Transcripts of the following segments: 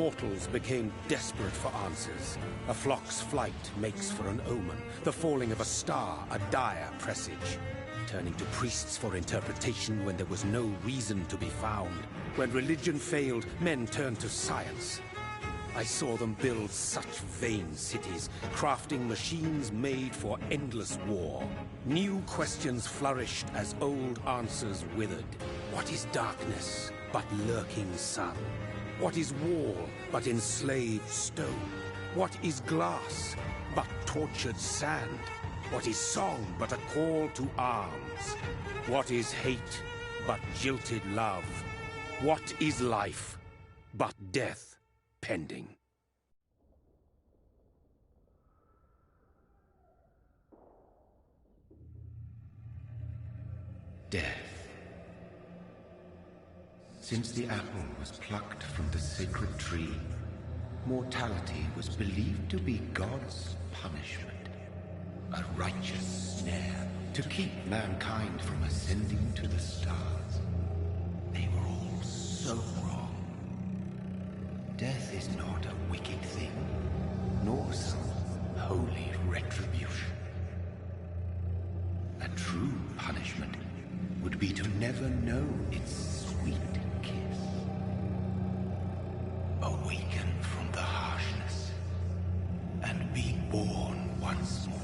mortals became desperate for answers. A flock's flight makes for an omen, the falling of a star a dire presage. Turning to priests for interpretation when there was no reason to be found. When religion failed, men turned to science. I saw them build such vain cities, crafting machines made for endless war. New questions flourished as old answers withered. What is darkness but lurking sun? What is wall but enslaved stone? What is glass but tortured sand? What is song but a call to arms? What is hate but jilted love? What is life but death pending? Death. Since the apple was plucked from the sacred tree, mortality was believed to be God's punishment. A righteous snare to keep mankind from ascending to the stars. They were all so wrong. Death is not a wicked thing, nor some holy retribution. A true punishment would be to never know its sweet kiss. Awaken from the harshness and be born once more.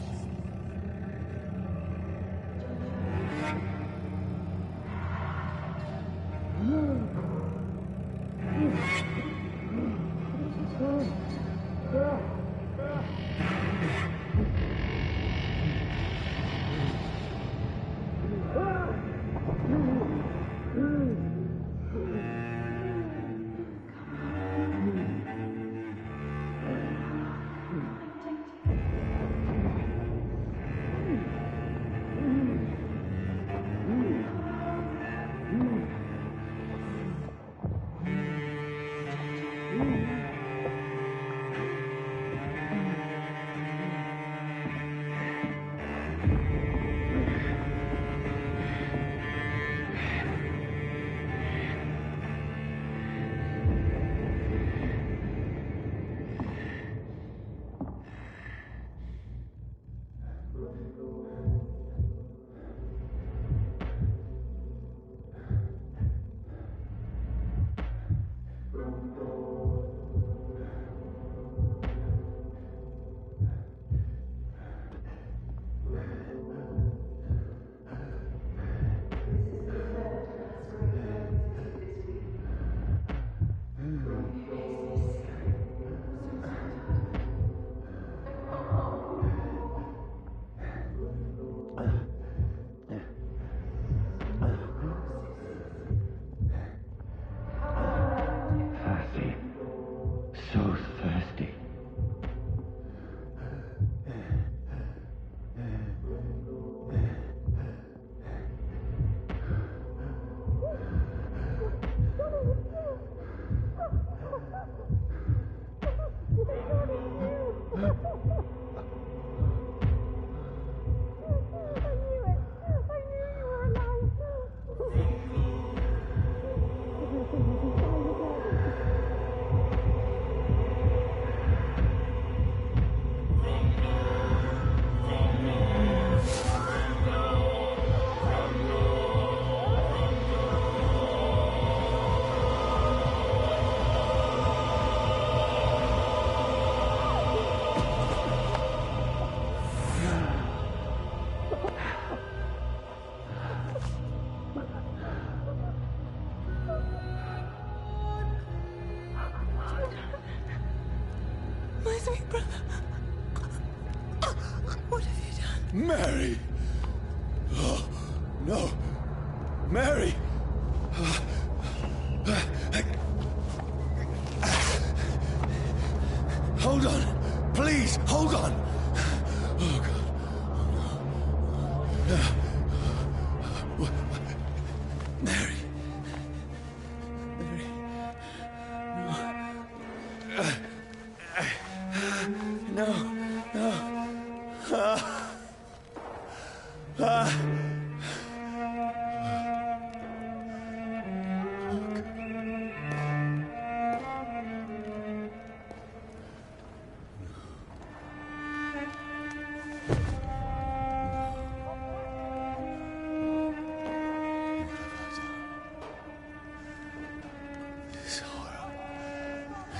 Mary! Oh, no! Mary! Hold on! Please, hold on! Oh, God. Mary! Mary! No! No!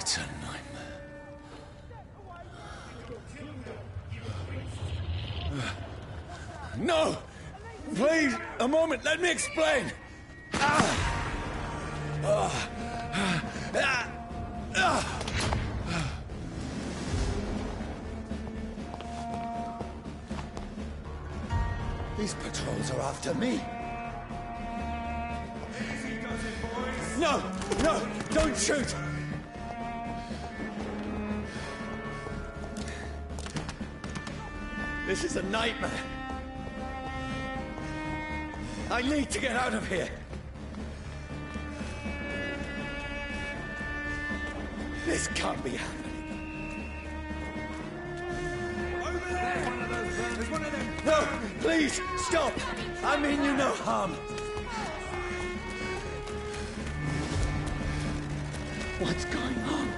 It's a nightmare. No! Please, a moment, let me explain! These patrols are after me. No! No! Don't shoot! This is a nightmare. I need to get out of here. This can't be happening. Over there! One of those. There's one of them. No! Please, stop! I mean you no harm. What's going on?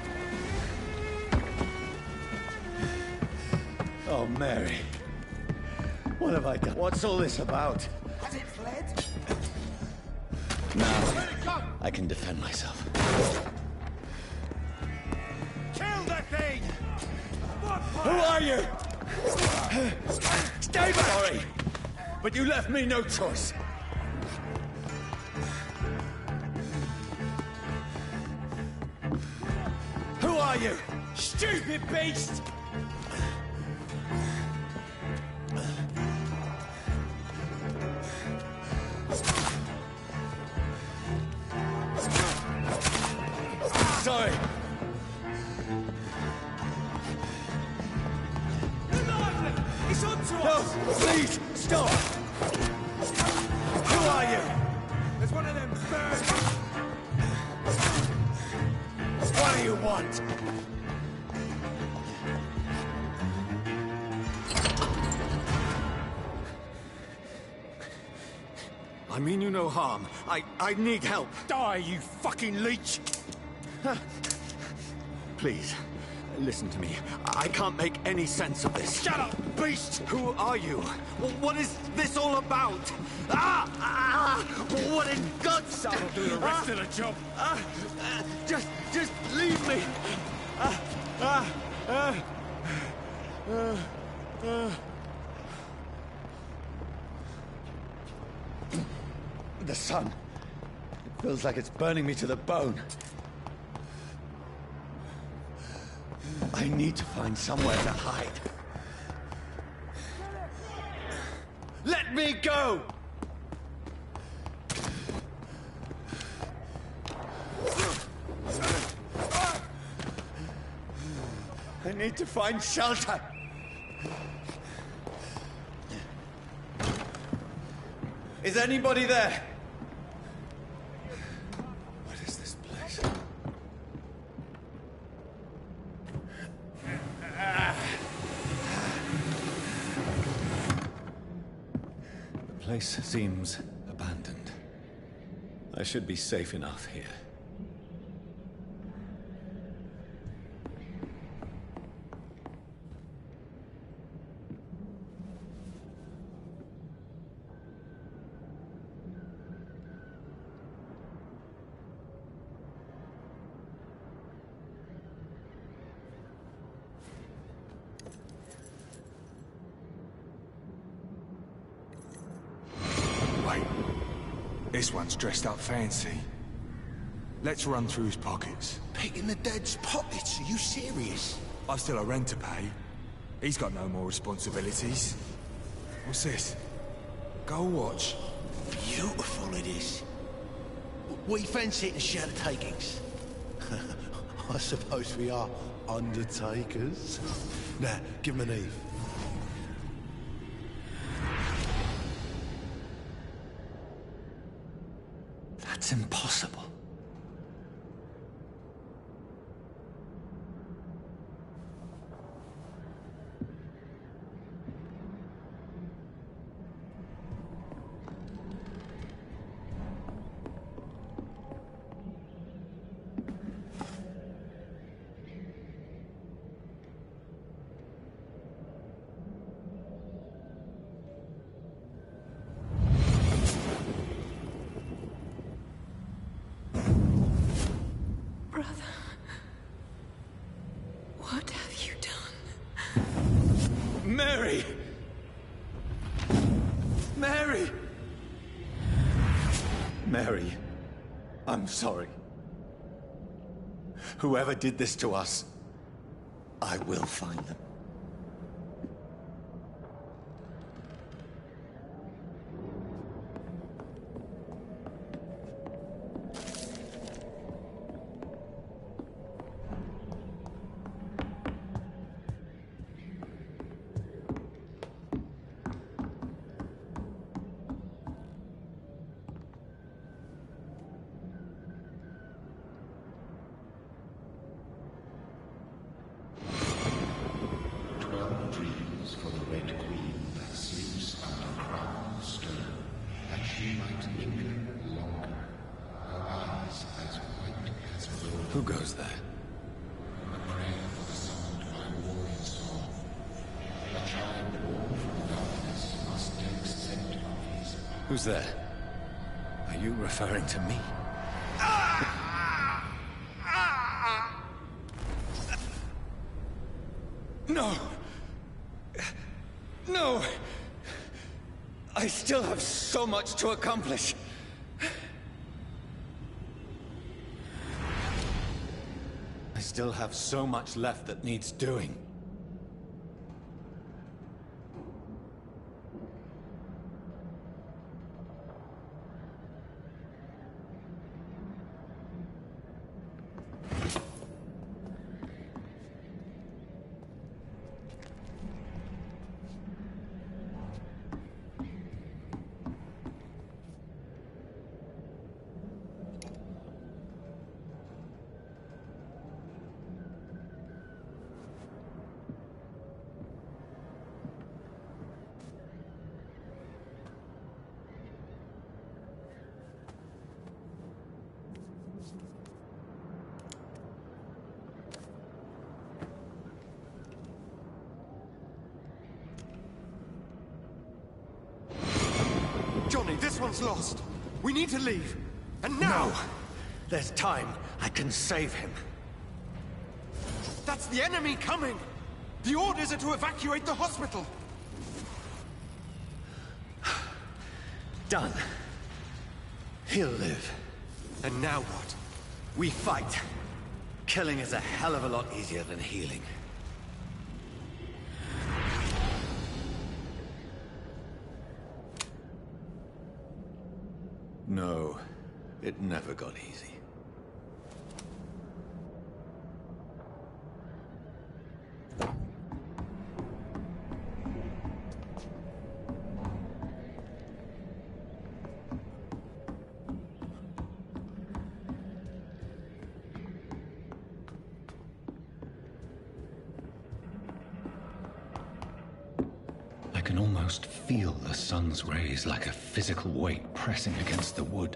Oh, Mary. What have I done? What's all this about? Has it fled? Now, I can defend myself. Kill that thing! Who are you? Stay back! Sorry, but you left me no choice. Who are you? Stupid beast! Sorry. He's on to No, us! please, stop! Who are you? There's one of them birds! What do you want? I mean you no harm. I need help. Die, you fucking leech! Please, listen to me. I can't make any sense of this. Shut up, beast! Who are you? What is this all about? What in God's That'll do the rest of the job. Just leave me. The sun. It feels like it's burning me to the bone. I need to find somewhere to hide. Let me go! I need to find shelter. Is anybody there? What is this place? The place seems abandoned. I should be safe enough here. Wait. This one's dressed up fancy. Let's run through his pockets. Picking the dead's pockets? Are you serious? I've still a rent to pay. He's got no more responsibilities. What's this? Gold watch. Beautiful it is. We fancy it to share the takings. I suppose we are undertakers. Now, give him an Eve. That's impossible. What have you done? Mary! Mary! Mary, I'm sorry. Whoever did this to us, I will find them. For the Red Queen that sleeps under crown stone, that she might linger longer, her eyes as white as gold. Who goes there? A prayer for the sound of my warrior song. A child born from darkness must take scent of his power. Who's there? Are you referring to me? No! No! I still have so much to accomplish. I still have so much left that needs doing. Johnny, this one's lost. We need to leave. And now! No! There's time. I can save him. That's the enemy coming! The orders are to evacuate the hospital! Done. He'll live. And now what? We fight. Killing is a hell of a lot easier than healing. No, it never got easy. I can almost feel the sun's rays like a physical weight pressing against the wood.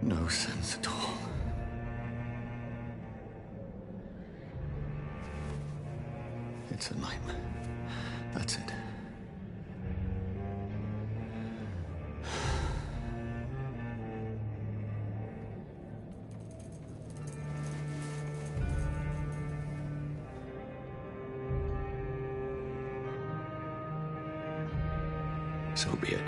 No sense at all. It's a nightmare. That's it. So be it.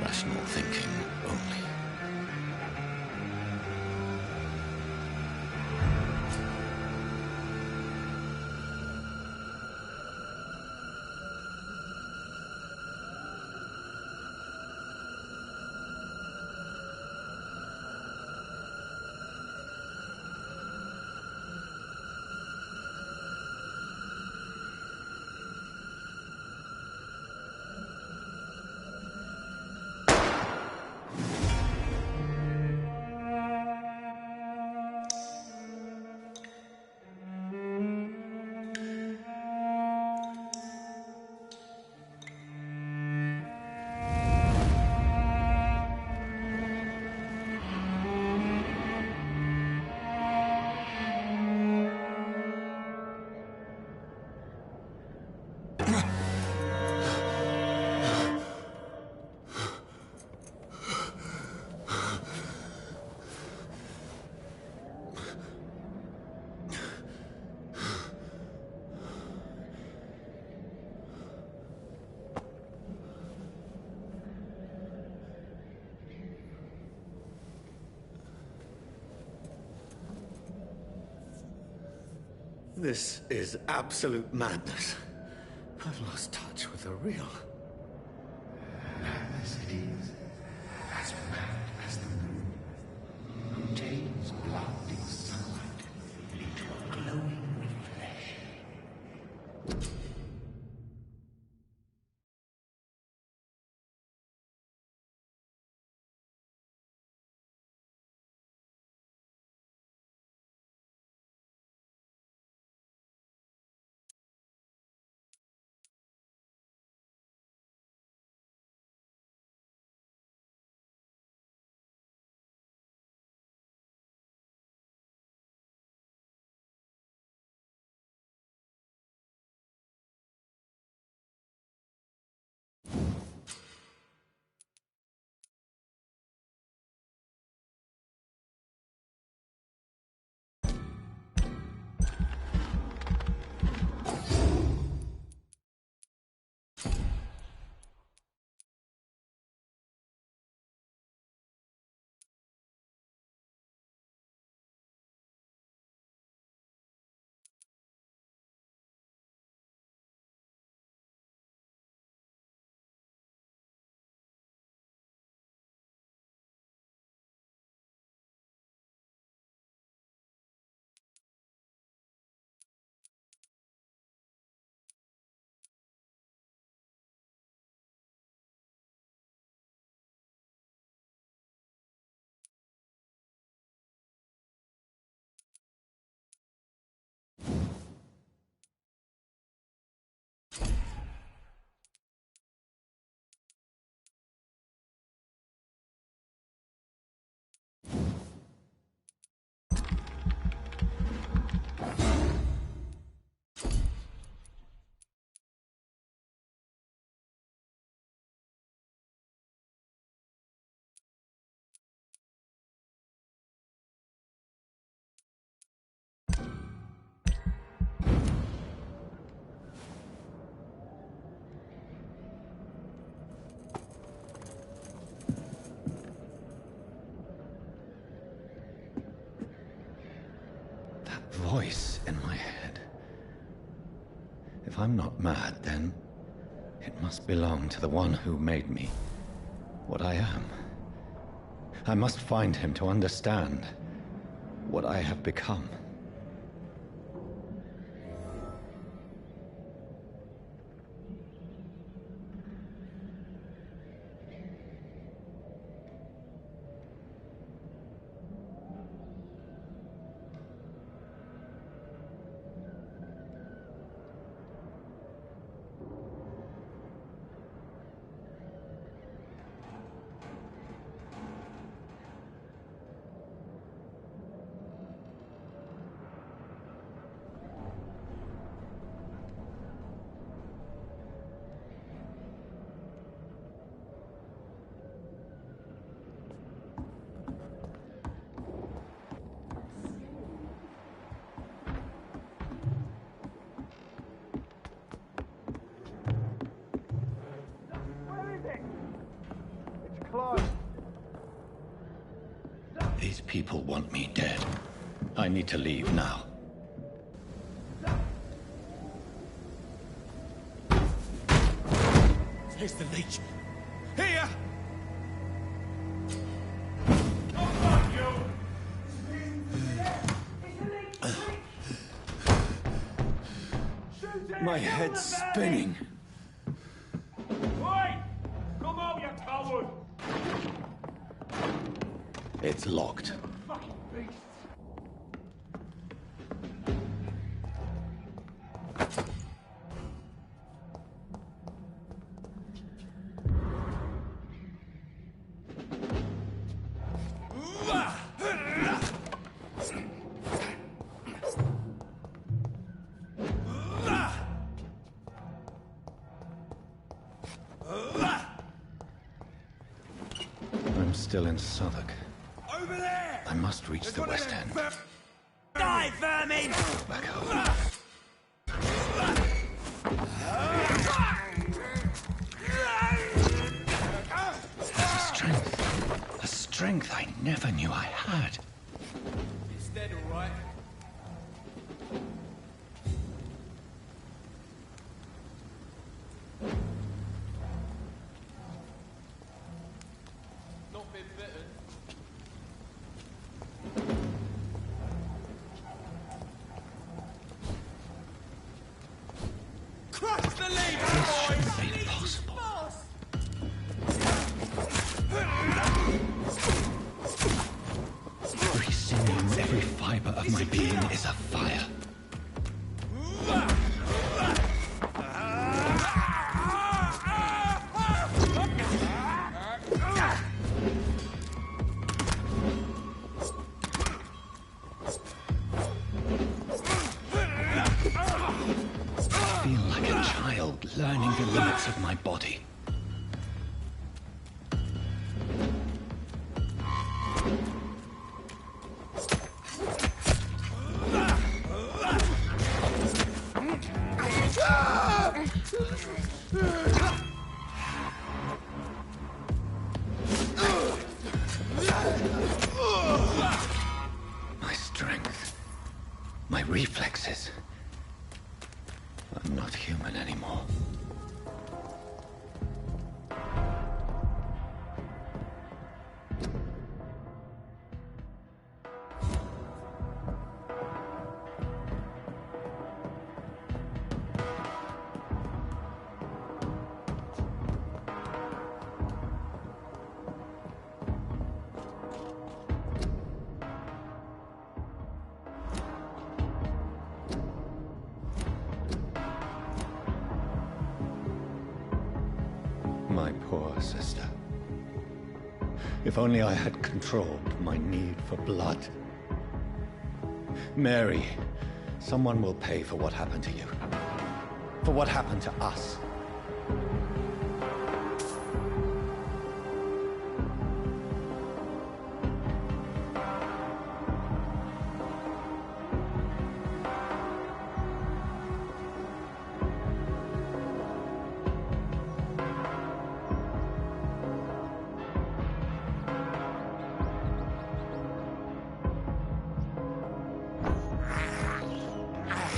Rational thinking only. This is absolute madness. I've lost touch with the real. Madness it is, as mad as the moon, who takes blinding sunlight into a glowing flesh. Voice in my head. If I'm not mad, then it must belong to the one who made me what I am. I must find him to understand what I have become. people want me dead. I need to leave now. Here's the leech. Here! My head's spinning. Oi! Come out, you coward! It's locked. Fucking beast! I'm still in Southwark. Over there! I must reach the West End. Die, vermin! Back home. There's a strength I never knew I had. It's dead, all right. Not been bitten. Crush the lead, boys! Be possible. Every sinew, every fiber of my being is afire. I feel like a child learning the limits of my body. My strength, my reflexes. I'm not human anymore. My poor sister. If only I had controlled my need for blood. Mary, someone will pay for what happened to you. For what happened to us.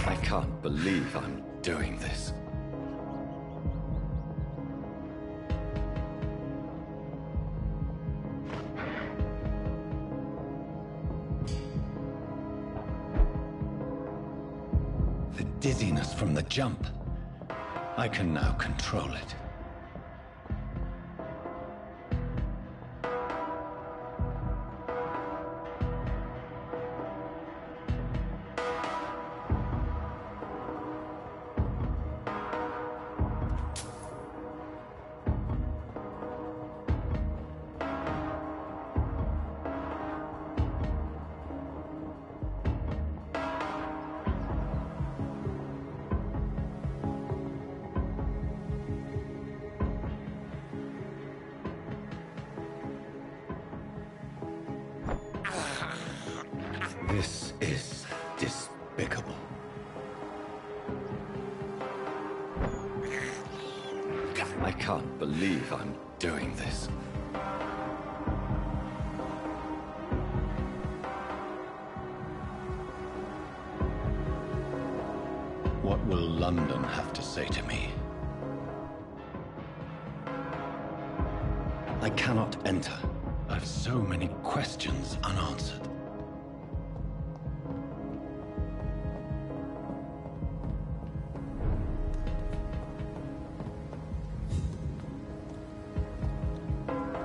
I can't believe I'm doing this. The dizziness from the jump. I can now control it. This is despicable. I can't believe I'm doing this. What will London have to say to me? I cannot enter. I've so many questions unanswered.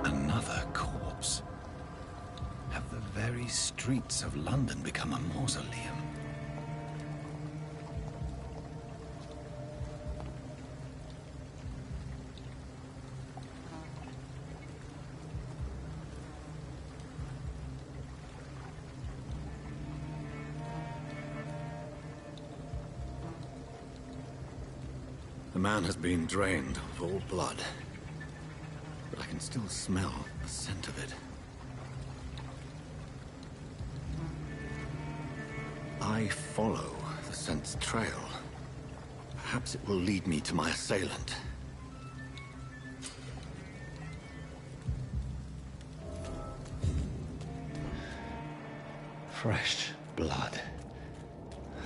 Another corpse. Have the very streets of London become a mausoleum? The man has been drained of all blood, but I can still smell the scent of it. I follow the scent's trail. Perhaps it will lead me to my assailant. Fresh blood.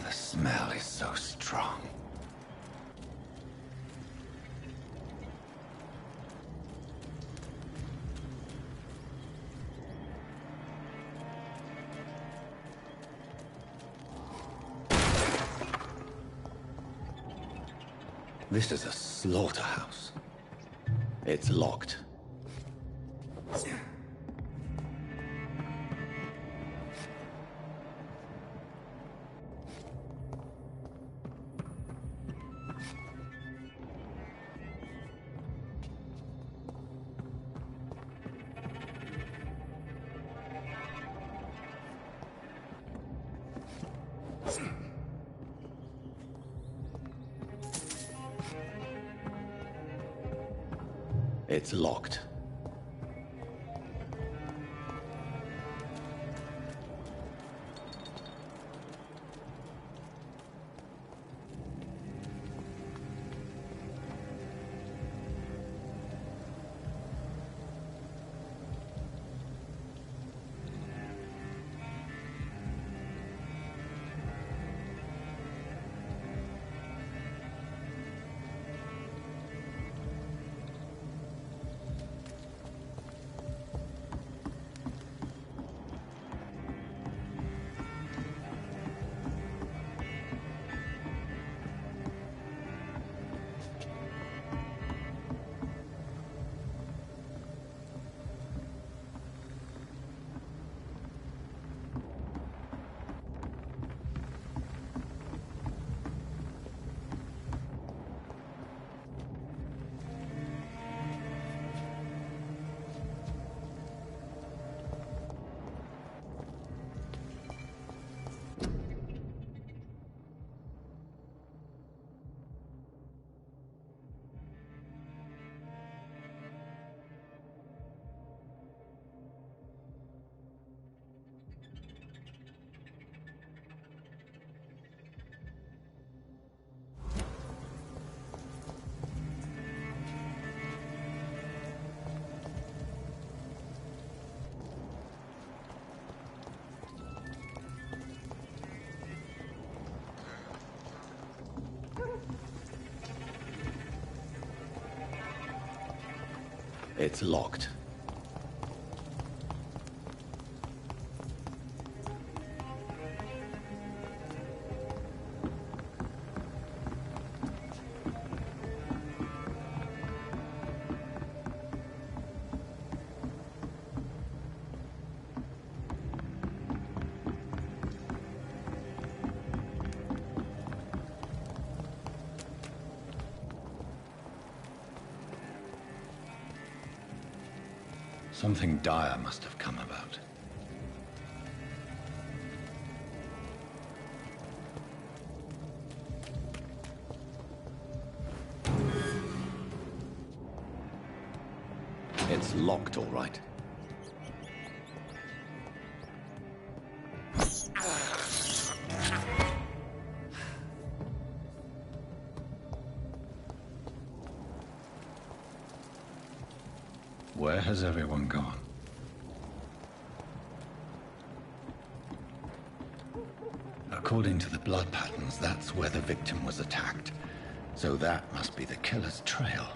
The smell is so strong. This is a slaughterhouse. It's locked. It's locked. It's locked. Something dire must have come about. It's locked, all right. Where has everyone gone? According to the blood patterns, that's where the victim was attacked. So that must be the killer's trail.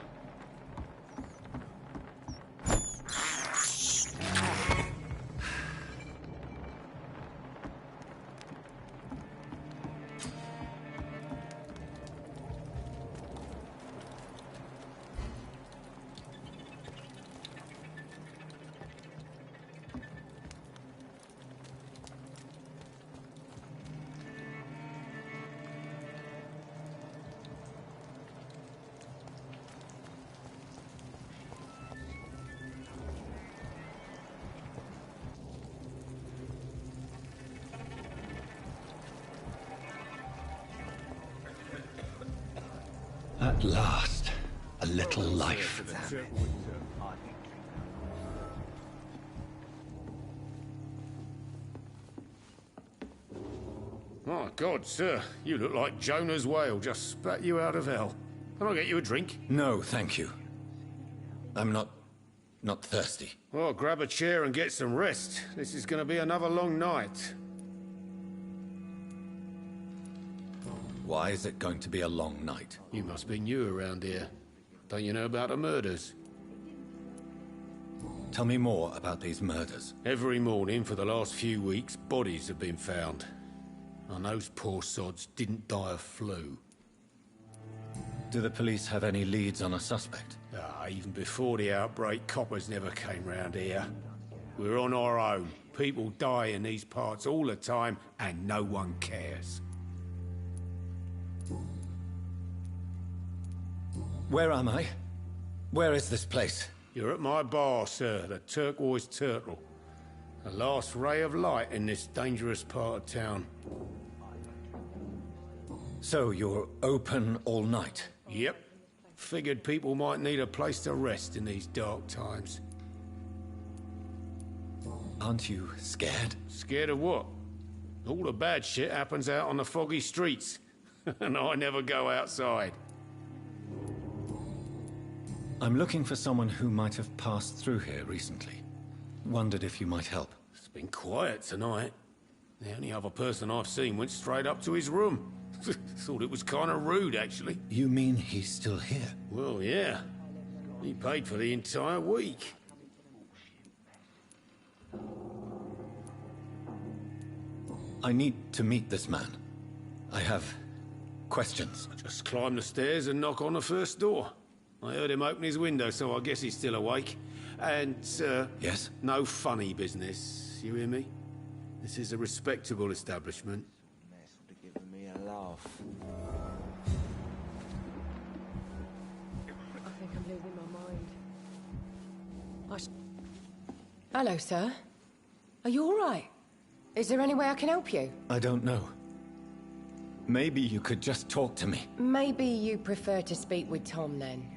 At last, a little life. My God, sir, you look like Jonah's whale just spat you out of hell. Can I get you a drink? No, thank you. I'm not thirsty. Well, grab a chair and get some rest. This is going to be another long night. Why is it going to be a long night? You must be new around here. Don't you know about the murders? Tell me more about these murders. Every morning for the last few weeks, bodies have been found. And those poor sods didn't die of flu. Do the police have any leads on a suspect? Even before the outbreak, coppers never came round here. We're on our own. People die in these parts all the time, and no one cares. Where am I? Where is this place? You're at my bar, sir, the Turquoise Turtle. The last ray of light in this dangerous part of town. So you're open all night? Yep. Figured people might need a place to rest in these dark times. Aren't you scared? Scared of what? All the bad shit happens out on the foggy streets. And I never go outside. I'm looking for someone who might have passed through here recently. Wondered if you might help. It's been quiet tonight. The only other person I've seen went straight up to his room. Thought it was kind of rude, actually. You mean he's still here? Well, yeah. He paid for the entire week. I need to meet this man. I have questions. Just climb the stairs and knock on the first door. I heard him open his window, so I guess he's still awake. And, Yes? no funny business. You hear me? This is a respectable establishment. Mess would have given me a laugh. I think I'm losing my mind. Hello, sir. Are you all right? Is there any way I can help you? I don't know. Maybe you could just talk to me. Maybe you prefer to speak with Tom, then.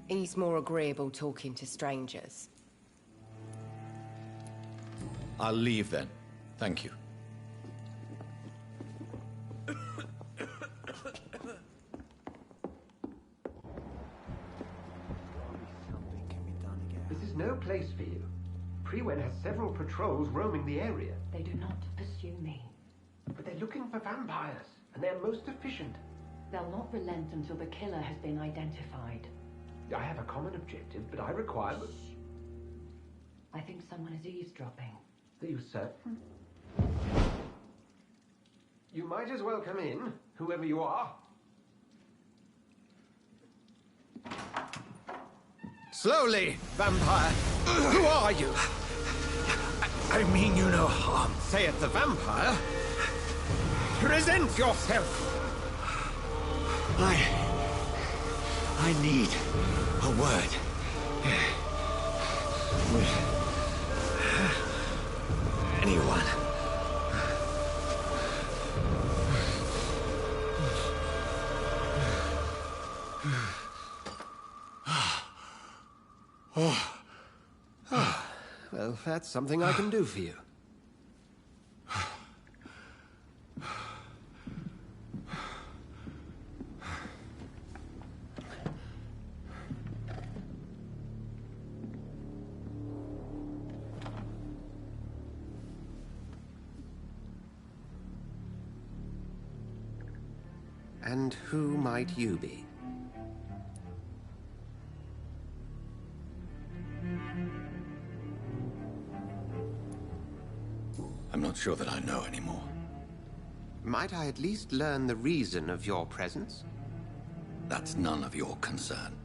He's more agreeable talking to strangers. I'll leave then. Thank you. This is no place for you. Prewen has several patrols roaming the area. They do not pursue me. But they're looking for vampires, and they're most efficient. They'll not relent until the killer has been identified. I have a common objective, but I require... I think someone is eavesdropping. Are you certain? You might as well come in, whoever you are. Slowly, vampire. Who are you? I mean you no harm. Say it, the vampire. Present yourself. I need a word. With anyone. Well, that's something I can do for you. And who might you be? I'm not sure that I know anymore. Might I at least learn the reason of your presence? That's none of your concern.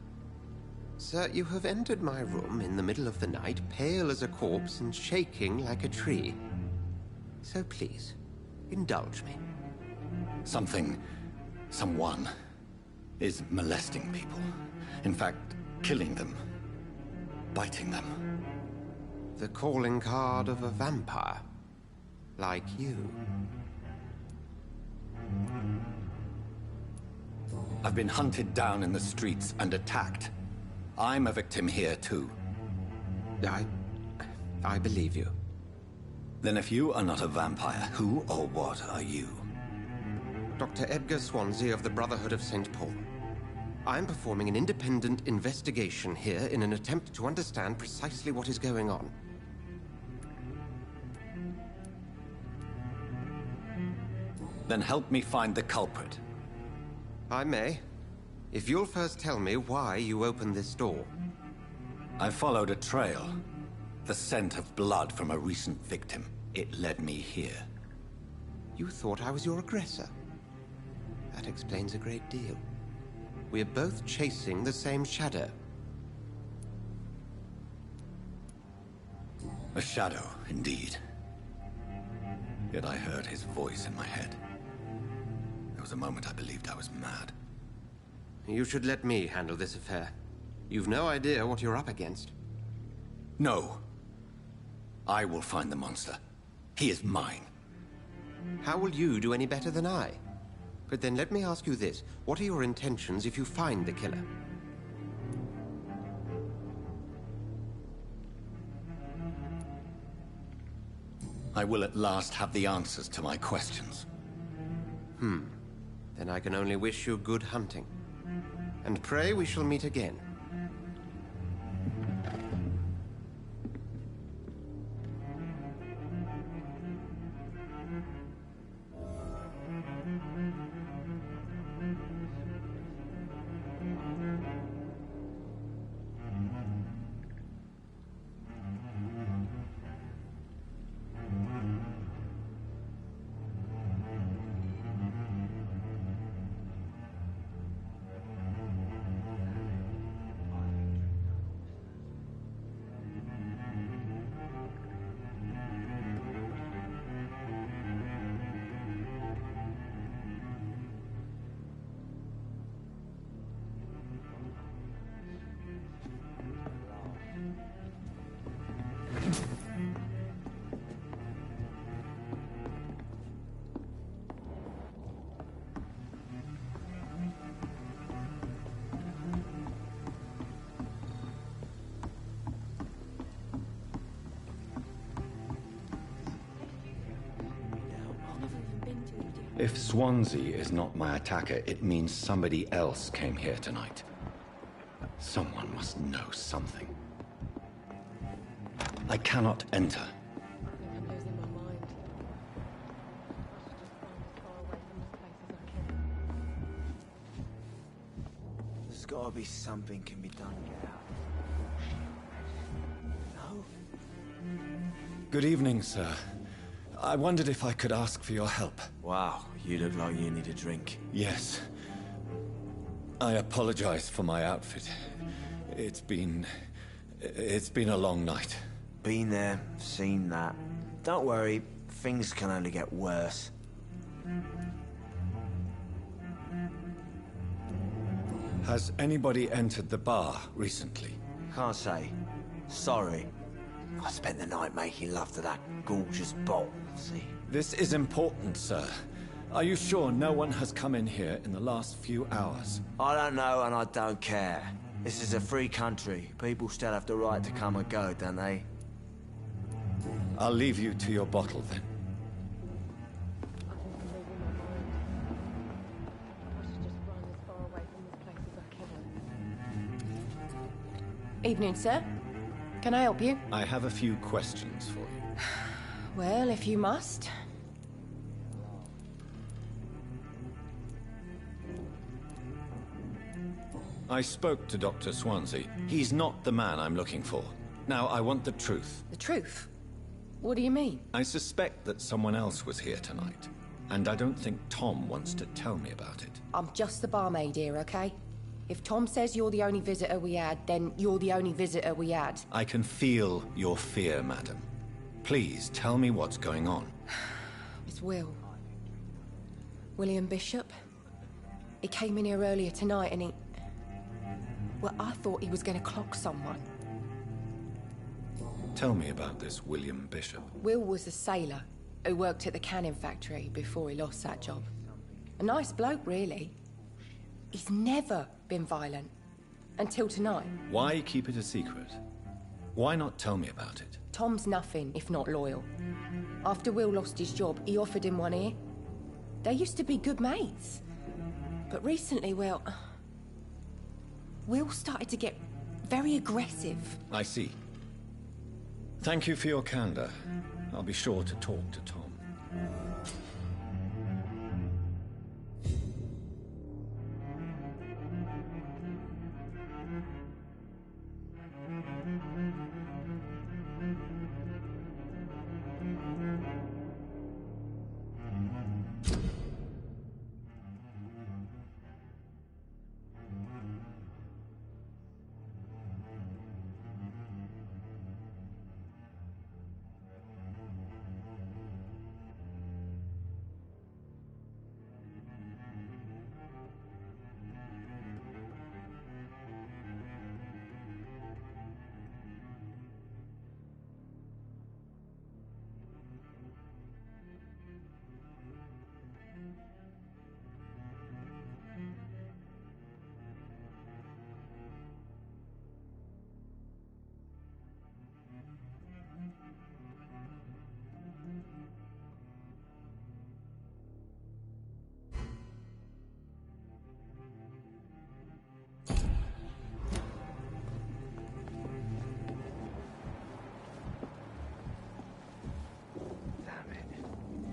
Sir, you have entered my room in the middle of the night, pale as a corpse and shaking like a tree. So please, indulge me. Someone is molesting people. In fact, killing them. Biting them. The calling card of a vampire. Like you. I've been hunted down in the streets and attacked. I'm a victim here, too. I believe you. Then if you are not a vampire, who or what are you? Dr. Edgar Swansea of the Brotherhood of St. Paul. I'm performing an independent investigation here in an attempt to understand precisely what is going on. Then help me find the culprit. I may. If you'll first tell me why you opened this door. I followed a trail. The scent of blood from a recent victim. It led me here. You thought I was your aggressor? That explains a great deal. We're both chasing the same shadow. A shadow, indeed. Yet I heard his voice in my head. There was a moment I believed I was mad. You should let me handle this affair. You've no idea what you're up against. No. I will find the monster. He is mine. How will you do any better than I? But then let me ask you this. What are your intentions if you find the killer? I will at last have the answers to my questions. Then I can only wish you good hunting. And pray we shall meet again. If Swansea is not my attacker, it means somebody else came here tonight. Someone must know something. I cannot enter. I think I'm losing my mind. There's gotta be something can be done to get out. No? Good evening, sir. I wondered if I could ask for your help. Wow, you look like you need a drink. Yes. I apologize for my outfit. It's been a long night. Been there, seen that. Don't worry, things can only get worse. Has anybody entered the bar recently? Can't say. Sorry. I spent the night making love to that gorgeous bottle, see? This is important, sir. Are you sure no one has come in here in the last few hours? I don't know and I don't care. This is a free country. People still have the right to come and go, don't they? I'll leave you to your bottle, then. I think I'm losing my mind. I should just run as far away from this place as I can. Evening, sir. Can I help you? I have a few questions for you. Well, if you must. I spoke to Dr. Swansea. He's not the man I'm looking for. Now, I want the truth. The truth? What do you mean? I suspect that someone else was here tonight, and I don't think Tom wants to tell me about it. I'm just the barmaid here, okay? If Tom says you're the only visitor we had, then you're the only visitor we had. I can feel your fear, madam. Please, tell me what's going on. It's Will. William Bishop. He came in here earlier tonight and he... Well, I thought he was going to clock someone. Tell me about this William Bishop. Will was a sailor who worked at the cannon factory before he lost that job. A nice bloke, really. He's never been violent. Until tonight. Why keep it a secret? Why not tell me about it? Tom's nothing if not loyal. After Will lost his job, he offered him one ear. They used to be good mates. But recently, well... Will started to get very aggressive. I see. Thank you for your candor. I'll be sure to talk to Tom.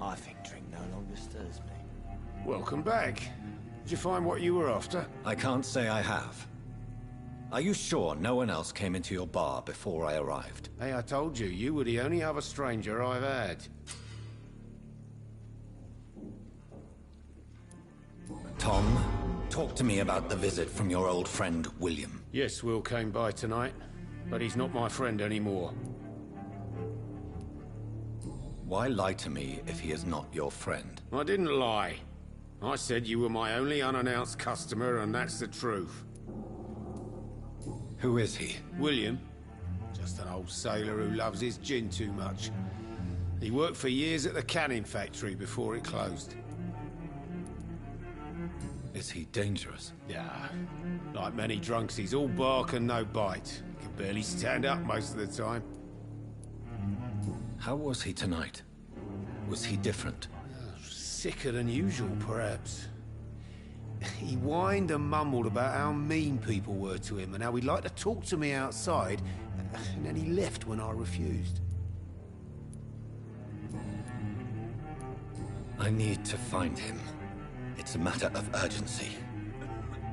I think drink no longer stirs me. Welcome back. Did you find what you were after? I can't say I have. Are you sure no one else came into your bar before I arrived? Hey, I told you, you were the only other stranger I've had. Tom, talk to me about the visit from your old friend, William. Yes, Will came by tonight, but he's not my friend anymore. Why lie to me if he is not your friend? I didn't lie. I said you were my only unannounced customer, and that's the truth. Who is he? William. Just an old sailor who loves his gin too much. He worked for years at the cannon factory before it closed. Is he dangerous? Yeah. Like many drunks, he's all bark and no bite. He can barely stand up most of the time. How was he tonight? Was he different? Sicker than usual, perhaps. He whined and mumbled about how mean people were to him and how he'd like to talk to me outside, and then he left when I refused. I need to find him. It's a matter of urgency.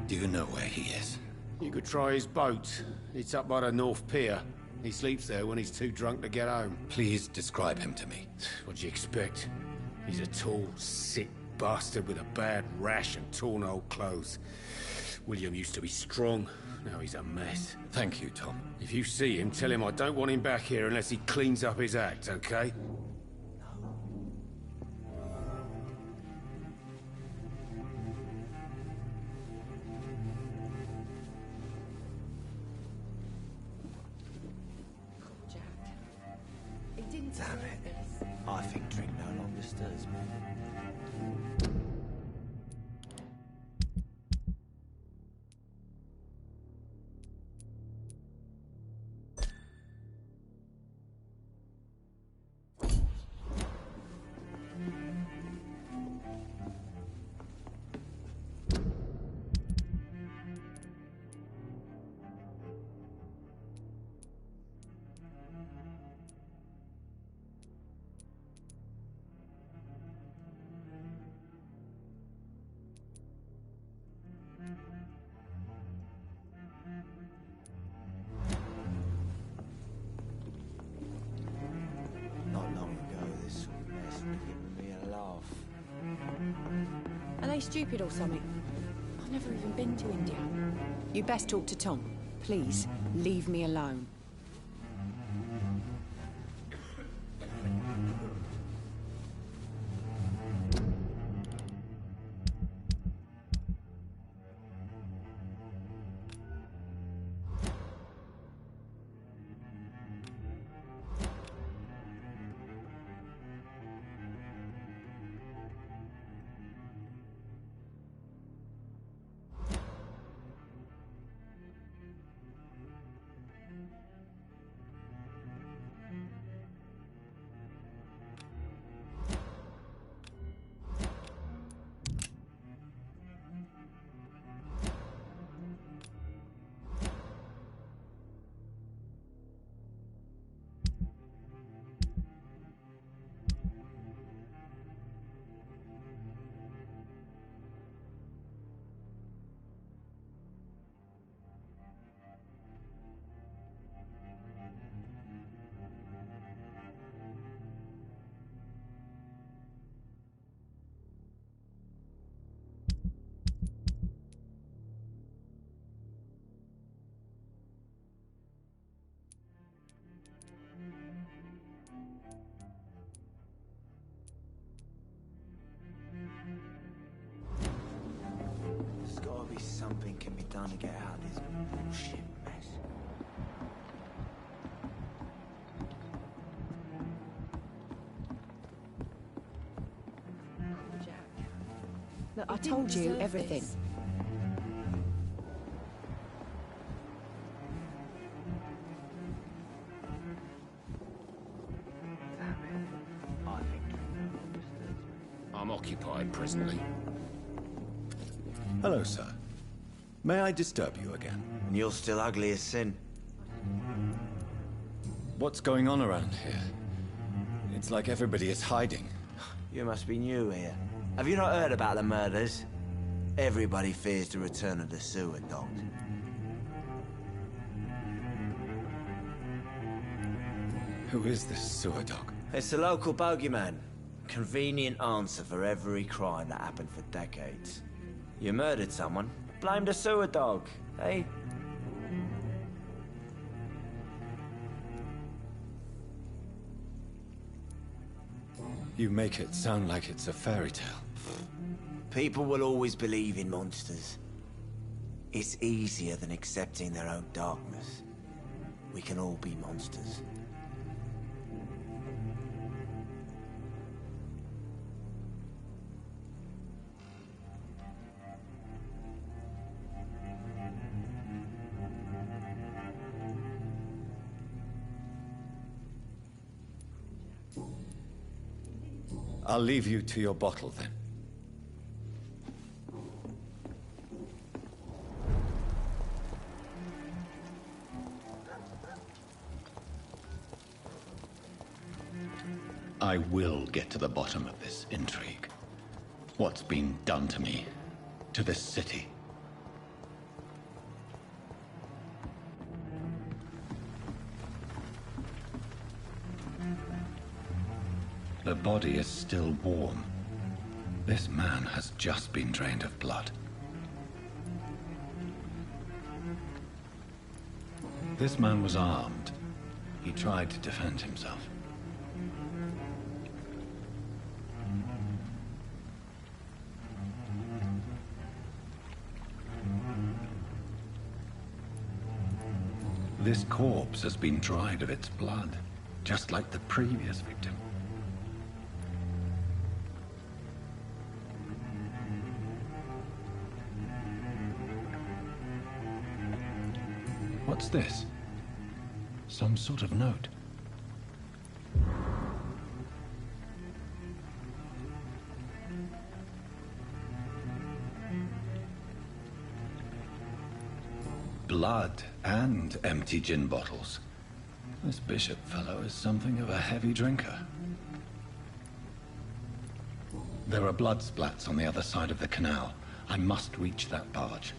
Do you know where he is? You could try his boat. It's up by the North Pier. He sleeps there when he's too drunk to get home. Please describe him to me. What'd you expect? He's a tall, sick bastard with a bad rash and torn old clothes. William used to be strong. Now he's a mess. Thank you, Tom. If you see him, tell him I don't want him back here unless he cleans up his act, okay? Damn it. I think drink no longer stirs me. they stupid or something? I've never even been to India. You best talk to Tom. Please, leave me alone. There's gotta be something can be done to get out of this bullshit mess. Look, I told you everything. I'm occupied presently. Hello, sir. May I disturb you again? And you're still ugly as sin. What's going on around here? It's like everybody is hiding. You must be new here. Have you not heard about the murders? Everybody fears the return of the sewer dogs. Who is this sewer dog? It's the local bogeyman. Convenient answer for every crime that happened for decades. You murdered someone, blame the sewer dog, eh? You make it sound like it's a fairy tale. People will always believe in monsters. It's easier than accepting their own darkness. We can all be monsters. I'll leave you to your bottle, then. I will get to the bottom of this intrigue. What's been done to me, to this city. The body is still warm. This man has just been drained of blood. This man was armed. He tried to defend himself. This corpse has been dried of its blood, just like the previous victim. What's this? Some sort of note. Blood and empty gin bottles. This bishop fellow is something of a heavy drinker. There are blood splats on the other side of the canal. I must reach that barge.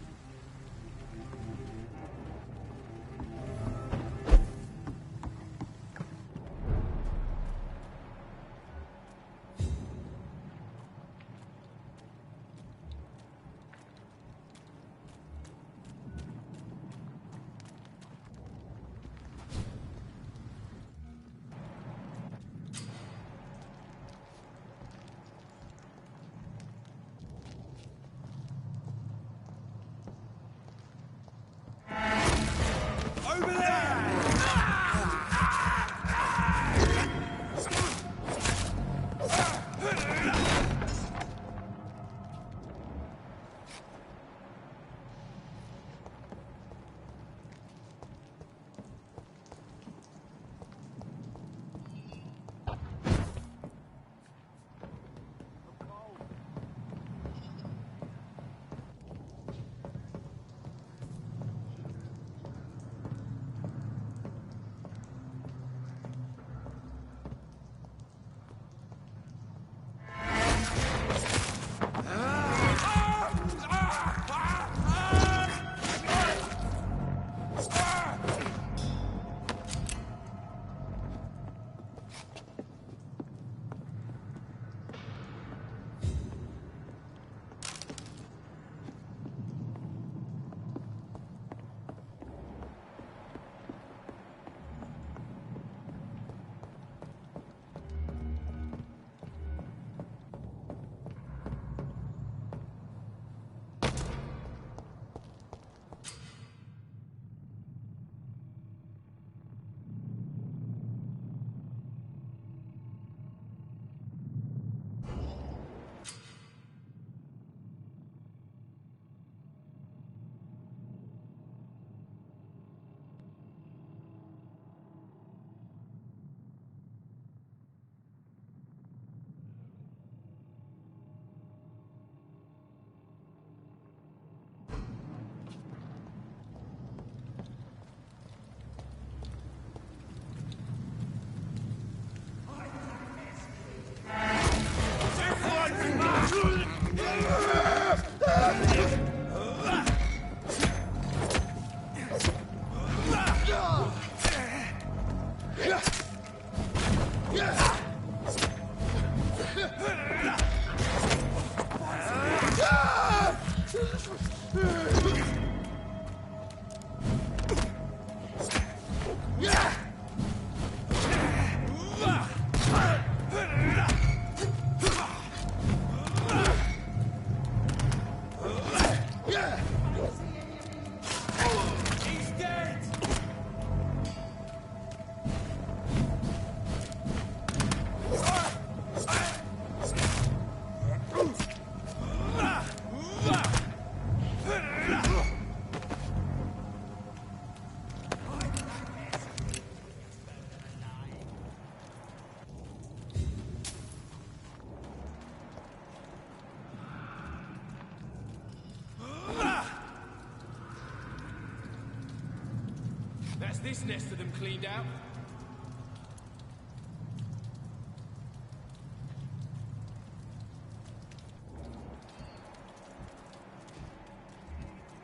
this nest of them cleaned out.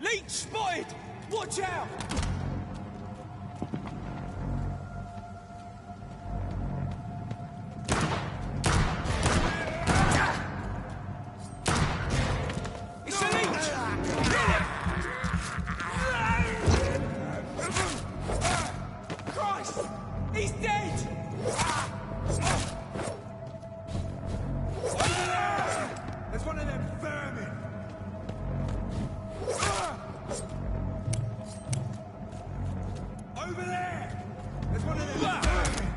Leech spotted! Watch out! It's a leech! Christ! He's dead! There's one of them vermin! Over there! There's one of them vermin!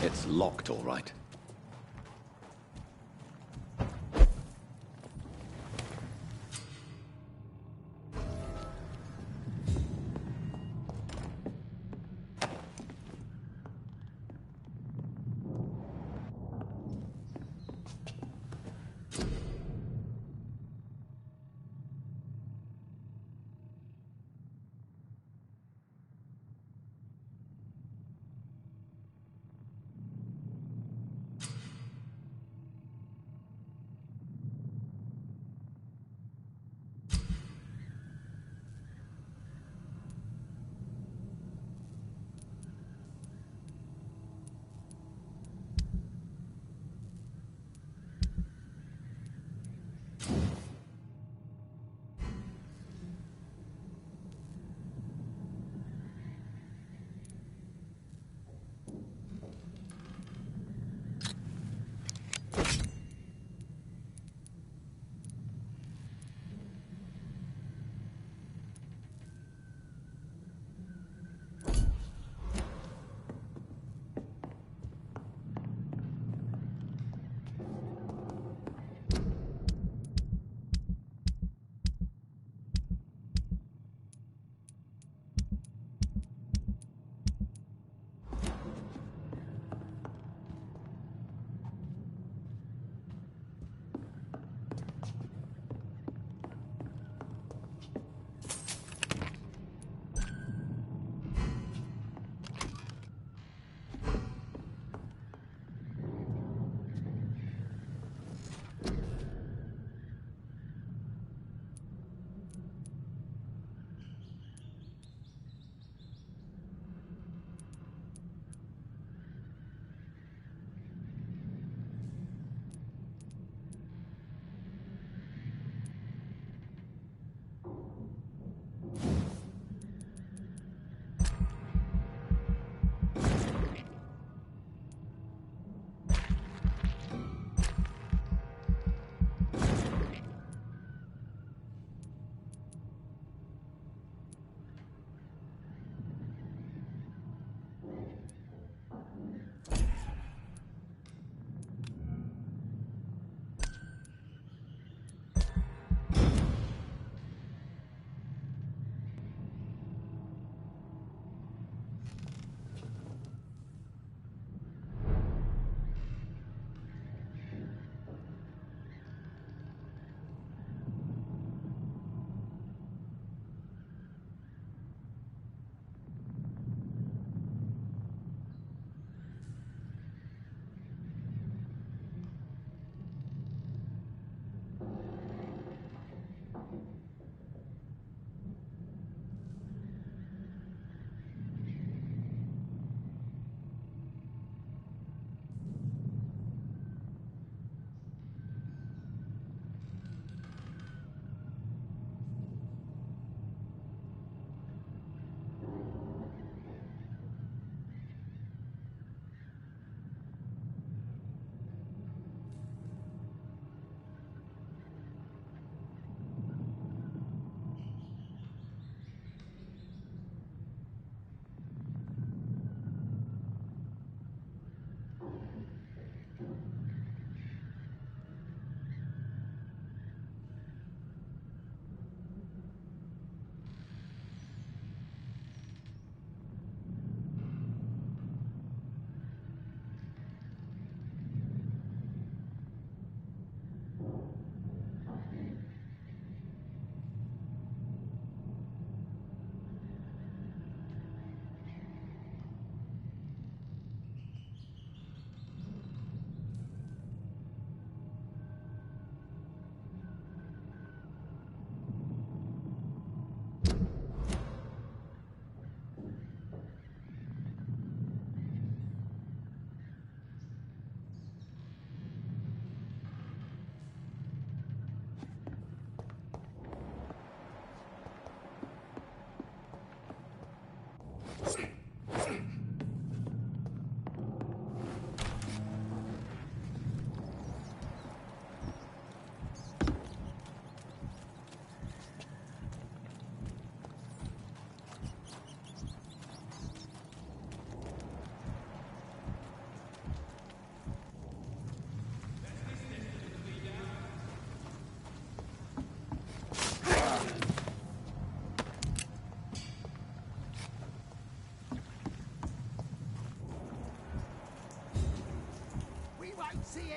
It's locked, all right.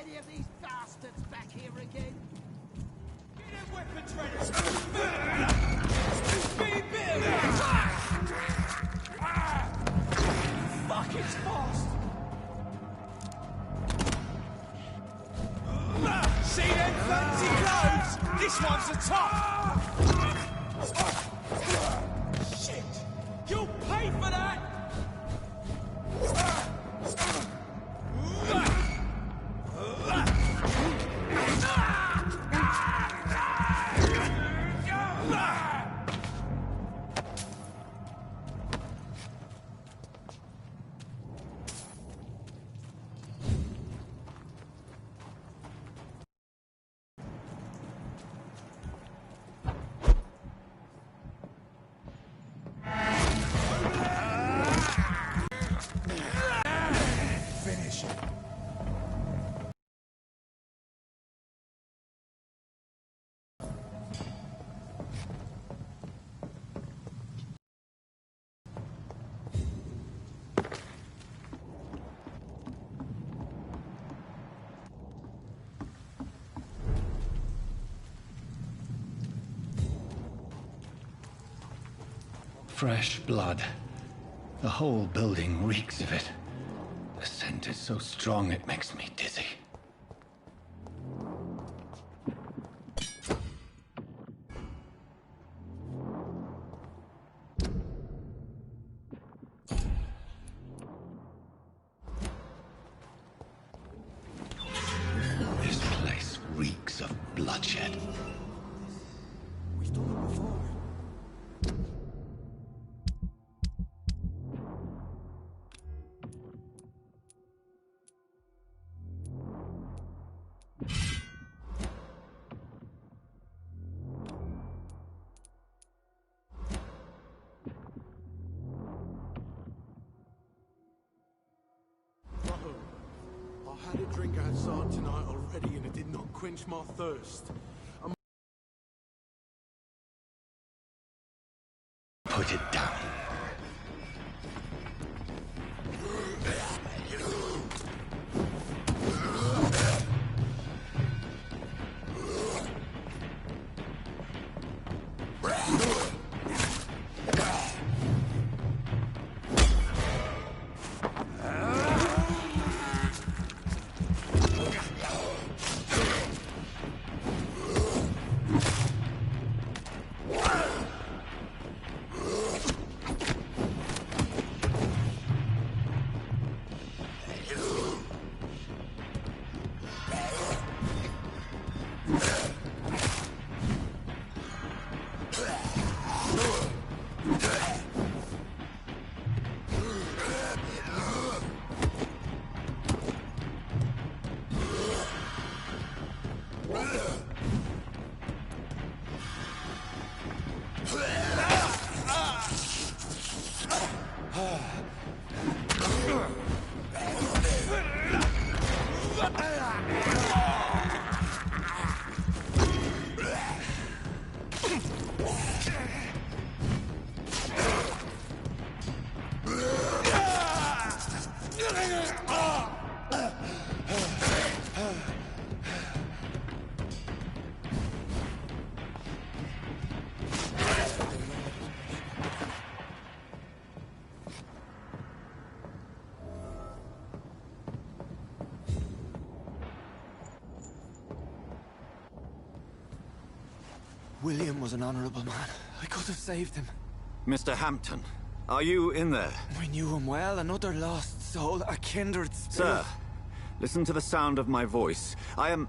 any of these bastards back here again? Get them weapons ready! Fuck, it's fast! See them fancy clothes? This one's a top! Shit! You'll pay for that! Fresh blood. The whole building reeks of it. The scent is so strong it makes me dizzy. This place reeks of bloodshed. We've done it before. I had a drink outside tonight already and it did not quench my thirst. Put it down. William was an honorable man. I could have saved him. Mr. Hampton, are you in there? We knew him well, another lost soul, a kindred spirit. Sir, listen to the sound of my voice. I'm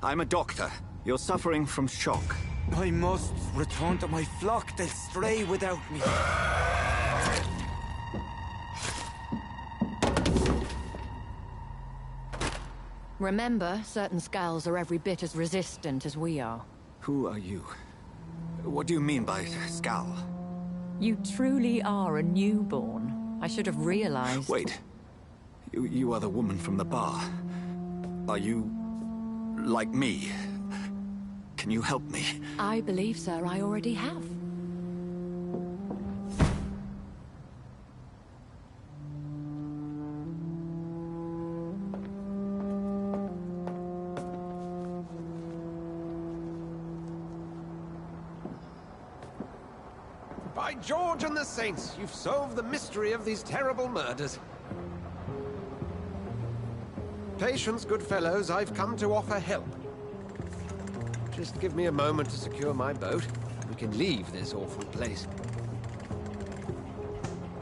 a doctor. You're suffering from shock. I must return to my flock. They'll stray without me. Remember, certain skulls are every bit as resistant as we are. Who are you? What do you mean by skull? You truly are a newborn. I should have realized. Wait. You are the woman from the bar. Are you... like me? Can you help me? I believe, sir, I already have. By George and the Saints, you've solved the mystery of these terrible murders. Patience, good fellows, I've come to offer help. Just give me a moment to secure my boat. We can leave this awful place.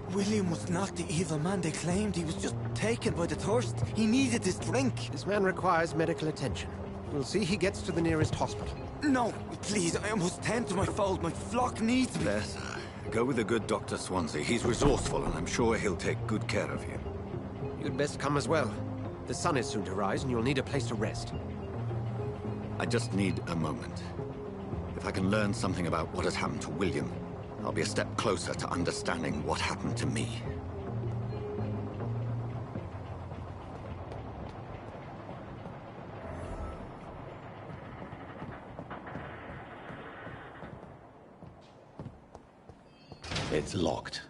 William was not the evil man they claimed. He was just taken by the thirst. He needed this drink. This man requires medical attention. We'll see he gets to the nearest hospital. No, please, I must tend to my fold. My flock needs me. There, sir. Go with the good Dr. Swansea. He's resourceful, and I'm sure he'll take good care of you. You'd best come as well. The sun is soon to rise, and you'll need a place to rest. I just need a moment. If I can learn something about what has happened to William, I'll be a step closer to understanding what happened to me. It's locked.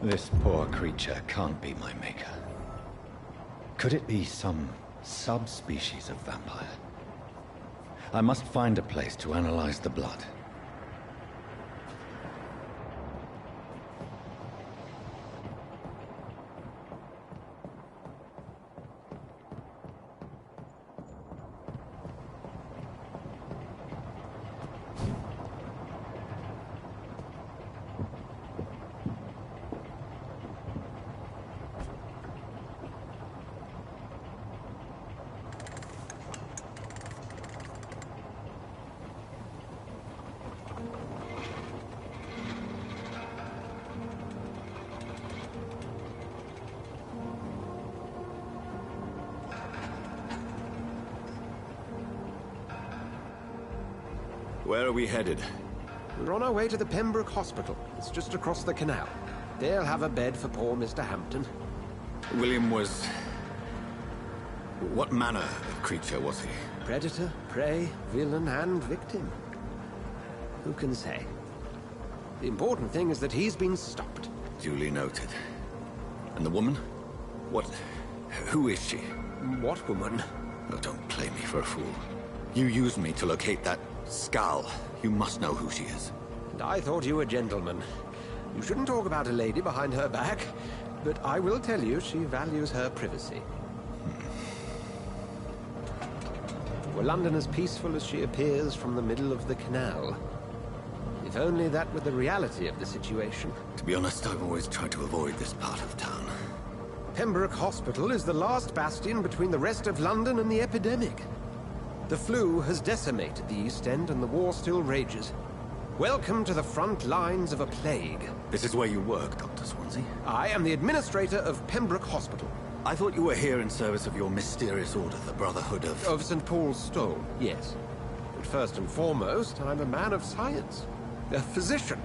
This poor creature can't be my maker. Could it be some subspecies of vampire? I must find a place to analyze the blood. Where are we headed? We're on our way to the Pembroke Hospital. It's just across the canal. They'll have a bed for poor Mr. Hampton. William was... what manner of creature was he? Predator, prey, villain, and victim. Who can say? The important thing is that he's been stopped. Duly noted. And the woman? What... who is she? What woman? Oh, don't play me for a fool. You used me to locate that skull. You must know who she is. And I thought you a gentleman. You shouldn't talk about a lady behind her back, but I will tell you she values her privacy. Were London as peaceful as she appears from the middle of the canal? If only that were the reality of the situation. To be honest, I've always tried to avoid this part of town. Pembroke Hospital is the last bastion between the rest of London and the epidemic. The flu has decimated the East End and the war still rages. Welcome to the front lines of a plague. This is where you work, Dr. Swansea? I am the administrator of Pembroke Hospital. I thought you were here in service of your mysterious order, the Brotherhood of... Of St. Paul's Stone, yes. But first and foremost, I'm a man of science. A physician,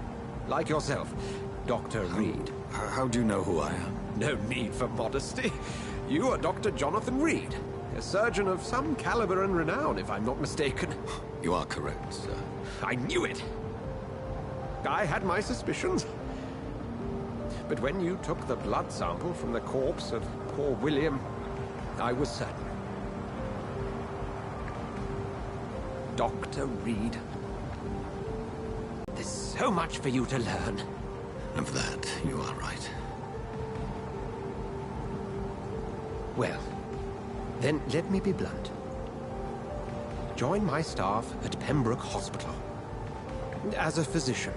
like yourself, Dr. Reed. How do you know who I am? No need for modesty. You are Dr. Jonathan Reed. A surgeon of some caliber and renown, if I'm not mistaken. You are correct, sir. I knew it! I had my suspicions. But when you took the blood sample from the corpse of poor William, I was certain. Dr. Reed, there's so much for you to learn. And for that, you are right. Well, then let me be blunt. Join my staff at Pembroke Hospital. As a physician.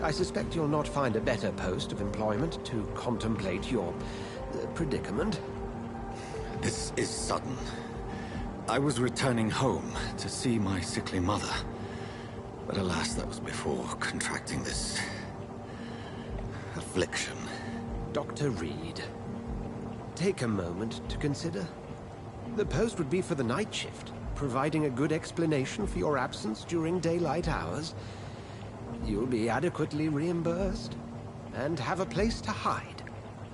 I suspect you'll not find a better post of employment to contemplate your predicament. This is sudden. I was returning home to see my sickly mother. But alas, that was before contracting this... affliction. Dr. Reed, take a moment to consider. The post would be for the night shift, providing a good explanation for your absence during daylight hours. You'll be adequately reimbursed, and have a place to hide.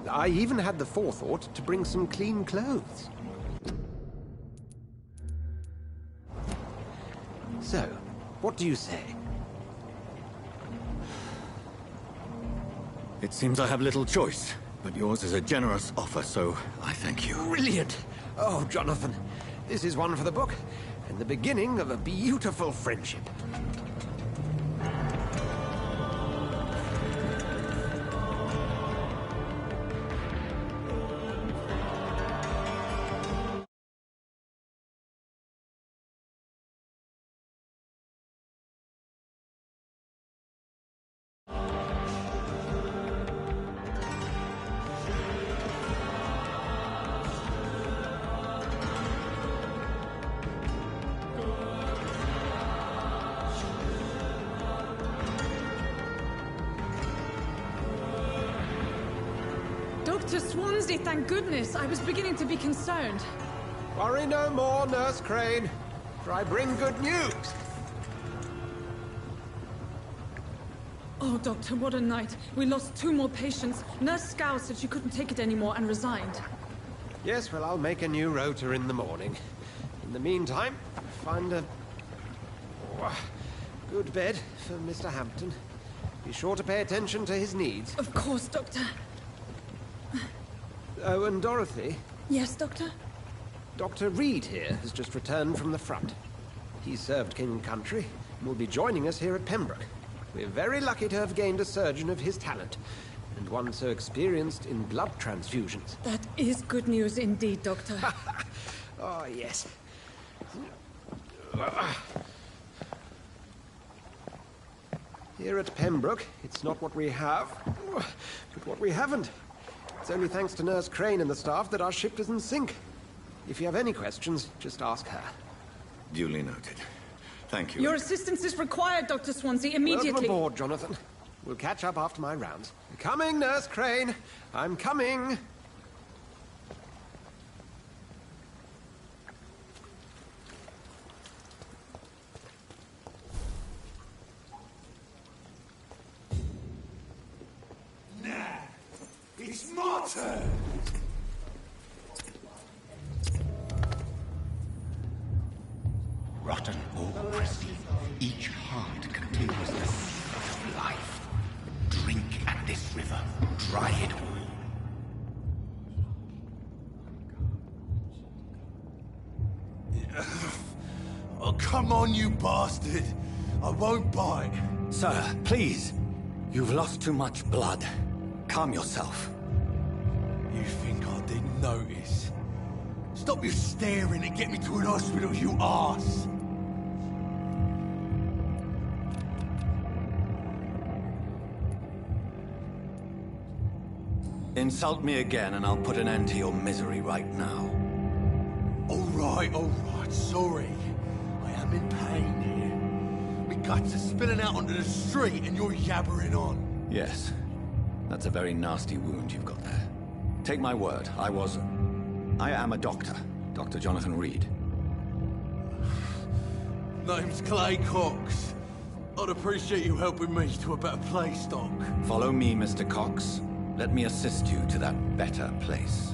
I even had the forethought to bring some clean clothes. So, what do you say? It seems I have little choice, but yours is a generous offer, so I thank you. Brilliant! Oh, Jonathan, this is one for the book, and the beginning of a beautiful friendship. Dr. Swansea, thank goodness. I was beginning to be concerned. Worry no more, Nurse Crane, for I bring good news. Oh, Doctor, what a night. We lost 2 more patients. Nurse Scow said she couldn't take it anymore and resigned. Yes, well, I'll make a new rota in the morning. In the meantime, find a good bed for Mr. Hampton. Be sure to pay attention to his needs. Of course, Doctor. Oh, and Dorothy? Yes, Doctor? Dr. Reed here has just returned from the front. He served King and Country and will be joining us here at Pembroke. We're very lucky to have gained a surgeon of his talent, and one so experienced in blood transfusions. That is good news indeed, Doctor. Oh, yes. Here at Pembroke, it's not what we have, but what we haven't. It's only thanks to Nurse Crane and the staff that our ship doesn't sink. If you have any questions, just ask her. Duly noted. Thank you. Your assistance is required, Dr. Swansea, immediately. Welcome aboard, Jonathan. We'll catch up after my rounds. Coming, Nurse Crane. I'm coming. It's my turn! Rotten or pristine, each heart contains the seed of life. Drink at this river, dry it all. Oh, come on, you bastard! I won't bite. Sir, please. You've lost too much blood. Calm yourself. You think I didn't notice? Stop your staring and get me to an hospital, you arse! Insult me again and I'll put an end to your misery right now. All right, sorry. I am in pain here. My guts are spilling out onto the street and you're yabbering on. Yes. That's a very nasty wound you've got there. Take my word, I am a doctor. Dr. Jonathan Reed. Name's Clay Cox. I'd appreciate you helping me to a better place, Doc. Follow me, Mr. Cox. Let me assist you to that better place.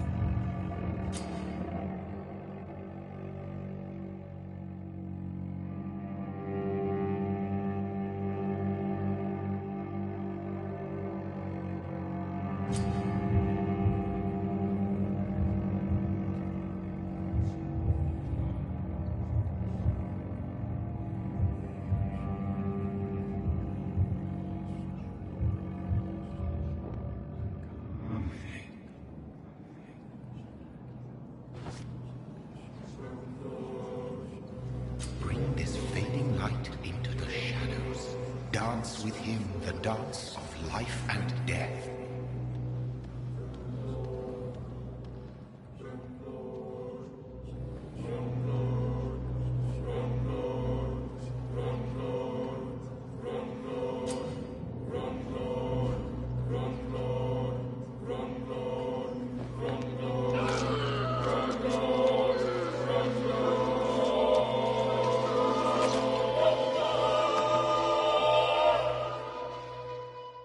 Bring this fading light into the shadows. Dance with him the dance of life and death.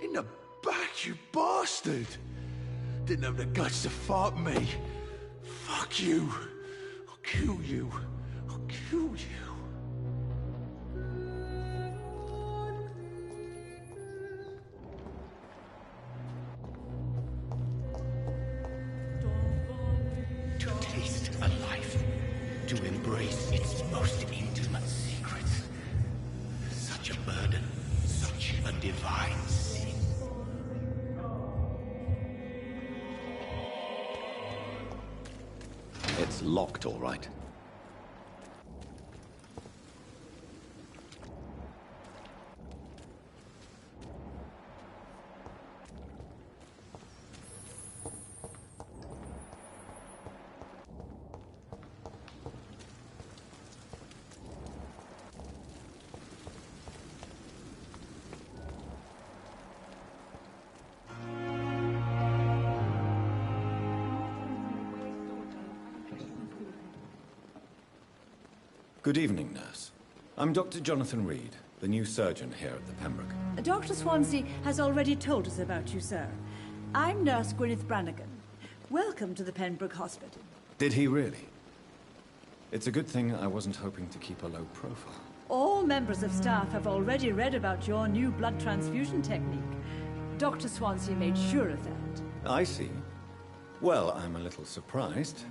In the back, you bastard! didn't have the guts to fight me. Fuck you. I'll kill you. I'll kill you. To taste a life, to embrace its most intimate secrets. Such a burden, such a divine sin. It's locked, all right. Good evening, nurse. I'm Dr. Jonathan Reed, the new surgeon here at the Pembroke. Dr. Swansea has already told us about you, sir. I'm Nurse Gwyneth Brannigan. Welcome to the Pembroke Hospital. Did he really? It's a good thing I wasn't hoping to keep a low profile. All members of staff have already read about your new blood transfusion technique. Dr. Swansea made sure of that. I see. Well, I'm a little surprised,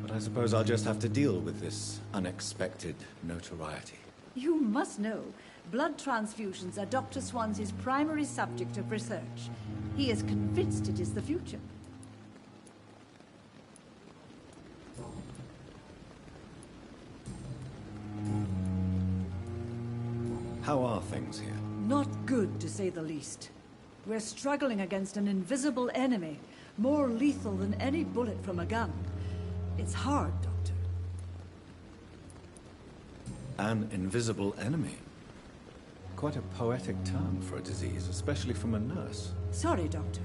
but I suppose I'll just have to deal with this unexpected notoriety. You must know, blood transfusions are Dr. Swansea's primary subject of research. He is convinced it is the future. How are things here? Not good, to say the least. We're struggling against an invisible enemy, more lethal than any bullet from a gun. It's hard, Doctor. An invisible enemy? Quite a poetic term for a disease, especially from a nurse. Sorry, Doctor.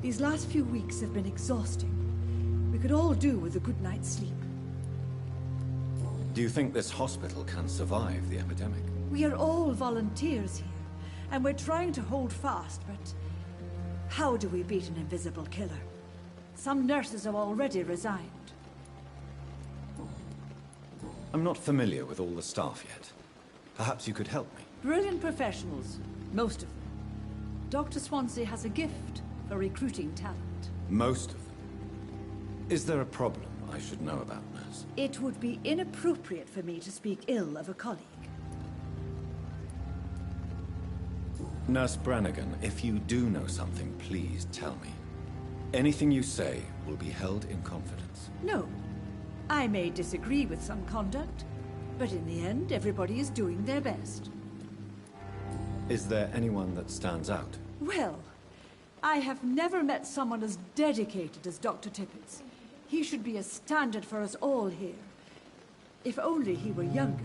These last few weeks have been exhausting. We could all do with a good night's sleep. Do you think this hospital can survive the epidemic? We are all volunteers here, and we're trying to hold fast, but how do we beat an invisible killer? Some nurses have already resigned. I'm not familiar with all the staff yet. Perhaps you could help me. Brilliant professionals, most of them. Dr. Swansea has a gift for recruiting talent. Most of them? Is there a problem I should know about, nurse? It would be inappropriate for me to speak ill of a colleague. Nurse Brannigan, if you do know something, please tell me. Anything you say will be held in confidence. No. I may disagree with some conduct, but in the end, everybody is doing their best. Is there anyone that stands out? Well, I have never met someone as dedicated as Dr. Tippett's. He should be a standard for us all here. If only he were younger.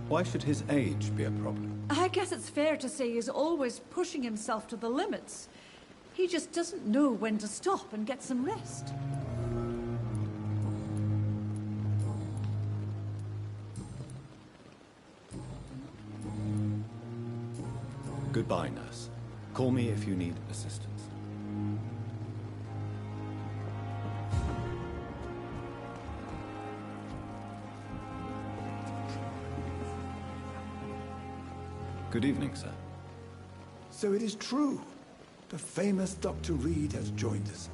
Why should his age be a problem? I guess it's fair to say he's always pushing himself to the limits. He just doesn't know when to stop and get some rest. Goodbye, nurse. Call me if you need assistance. Good evening, sir. So it is true. The famous Dr. Reed has joined us.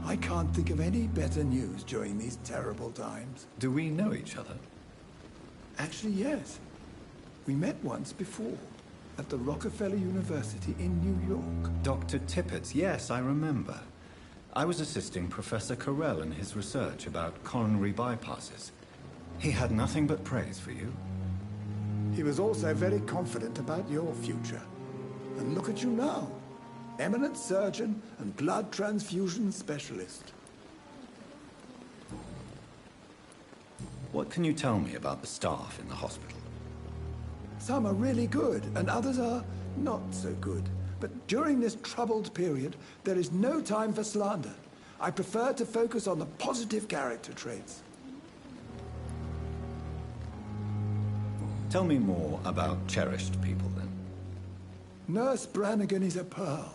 I can't think of any better news during these terrible times. Do we know each other? Actually, yes. We met once before, at the Rockefeller University in New York. Dr. Tippett's, yes, I remember. I was assisting Professor Carell in his research about coronary bypasses. He had nothing but praise for you. He was also very confident about your future. And look at you now. Eminent surgeon and blood transfusion specialist. What can you tell me about the staff in the hospital? Some are really good, and others are not so good. But during this troubled period, there is no time for slander. I prefer to focus on the positive character traits. Tell me more about cherished people, then. Nurse Brannigan is a pearl.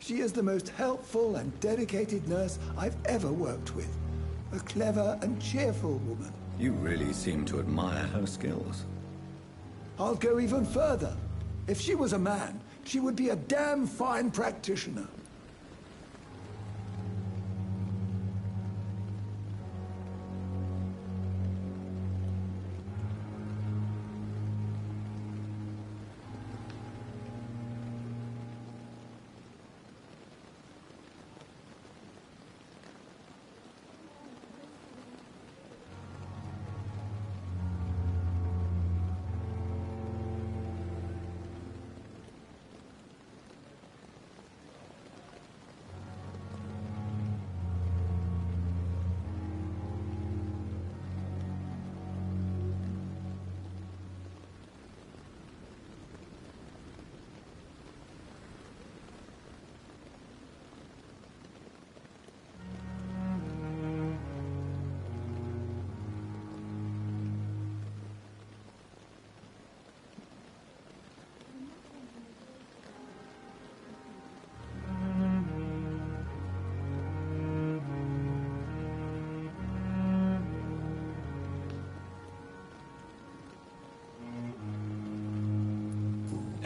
She is the most helpful and dedicated nurse I've ever worked with. A clever and cheerful woman. You really seem to admire her skills. I'll go even further. If she was a man, she would be a damn fine practitioner.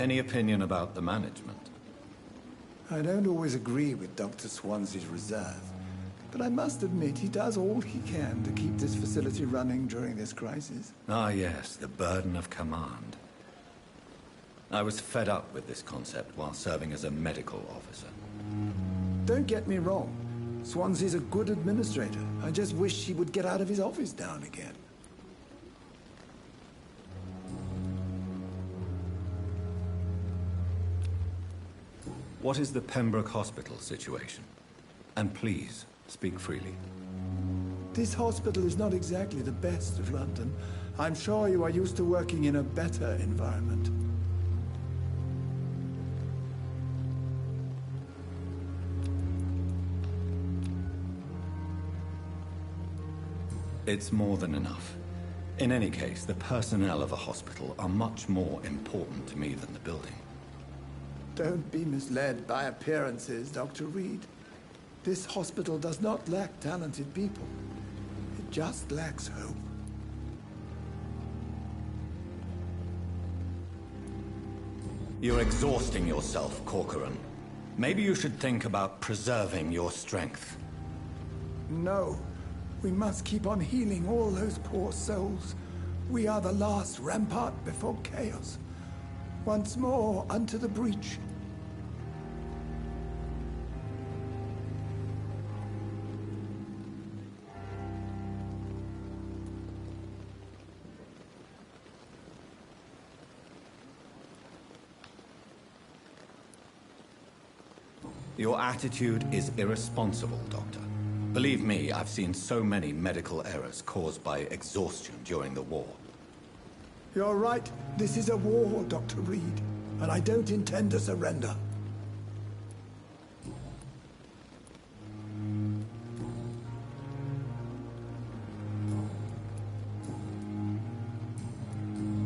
Any opinion about the management? I don't always agree with Dr. Swansea's reserve, but I must admit he does all he can to keep this facility running during this crisis. Ah, yes, the burden of command. I was fed up with this concept while serving as a medical officer. Don't get me wrong. Swansea's a good administrator. I just wish he would get out of his office now and again. What is the Pembroke Hospital situation? And please, speak freely. This hospital is not exactly the best of London. I'm sure you are used to working in a better environment. It's more than enough. In any case, the personnel of a hospital are much more important to me than the building. Don't be misled by appearances, Dr. Reed. This hospital does not lack talented people. It just lacks hope. You're exhausting yourself, Corcoran. Maybe you should think about preserving your strength. No. We must keep on healing all those poor souls. We are the last rampart before chaos. Once more unto the breach. Your attitude is irresponsible, Doctor. Believe me, I've seen so many medical errors caused by exhaustion during the war. You're right. This is a war, Dr. Reed, and I don't intend to surrender.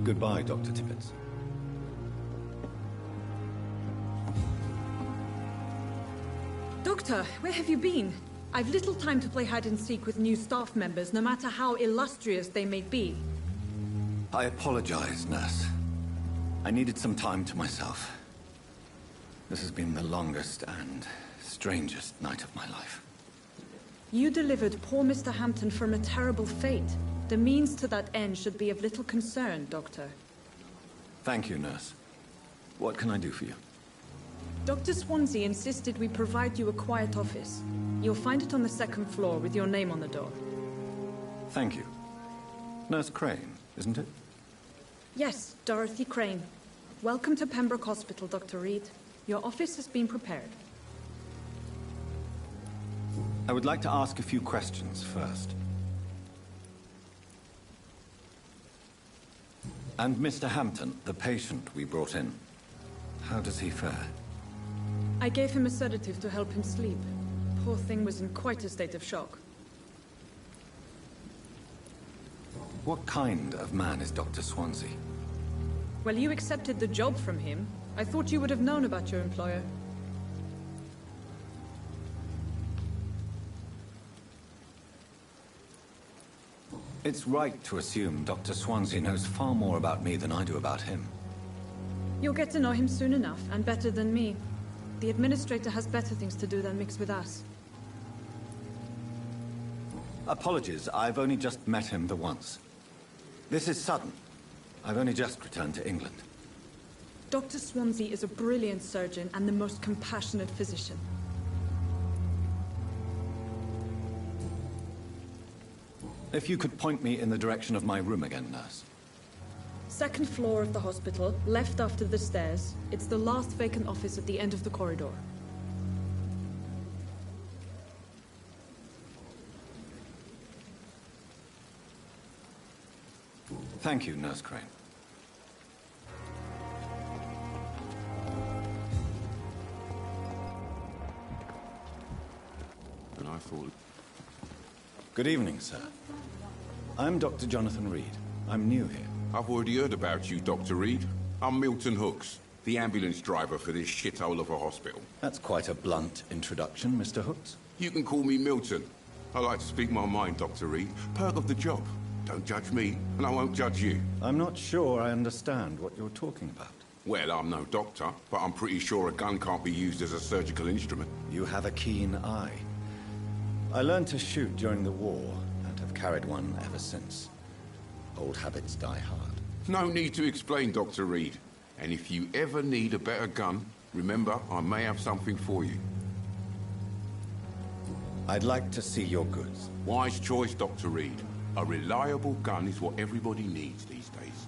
Goodbye, Dr. Tippett. Doctor, where have you been? I've little time to play hide-and-seek with new staff members, no matter how illustrious they may be. I apologize, nurse. I needed some time to myself. This has been the longest and strangest night of my life. You delivered poor Mr. Hampton from a terrible fate. The means to that end should be of little concern, Doctor. Thank you, nurse. What can I do for you? Dr. Swansea insisted we provide you a quiet office. You'll find it on the second floor with your name on the door. Thank you. Nurse Crane, isn't it? Yes, Dorothy Crane. Welcome to Pembroke Hospital, Dr. Reed. Your office has been prepared. I would like to ask a few questions first. And Mr. Hampton, the patient we brought in, how does he fare? I gave him a sedative to help him sleep. Poor thing was in quite a state of shock. What kind of man is Dr. Swansea? Well, you accepted the job from him. I thought you would have known about your employer. It's right to assume Dr. Swansea knows far more about me than I do about him. You'll get to know him soon enough, and better than me. The Administrator has better things to do than mix with us. Apologies, I've only just met him the once. This is sudden. I've only just returned to England. Dr. Swansea is a brilliant surgeon and the most compassionate physician. If you could point me in the direction of my room again, nurse. Second floor of the hospital, left after the stairs. It's the last vacant office at the end of the corridor. Thank you, Nurse Crane. And I thought... Good evening, sir. I'm Dr. Jonathan Reed. I'm new here. I've already heard about you, Dr. Reed. I'm Milton Hooks, the ambulance driver for this shithole of a hospital. That's quite a blunt introduction, Mr. Hooks. You can call me Milton. I like to speak my mind, Dr. Reed. Perk of the job. Don't judge me, and I won't judge you. I'm not sure I understand what you're talking about. Well, I'm no doctor, but I'm pretty sure a gun can't be used as a surgical instrument. You have a keen eye. I learned to shoot during the war, and have carried one ever since. Old habits die hard. No need to explain, Dr. Reed. And if you ever need a better gun, remember, I may have something for you. I'd like to see your goods. Wise choice, Dr. Reed. A reliable gun is what everybody needs these days.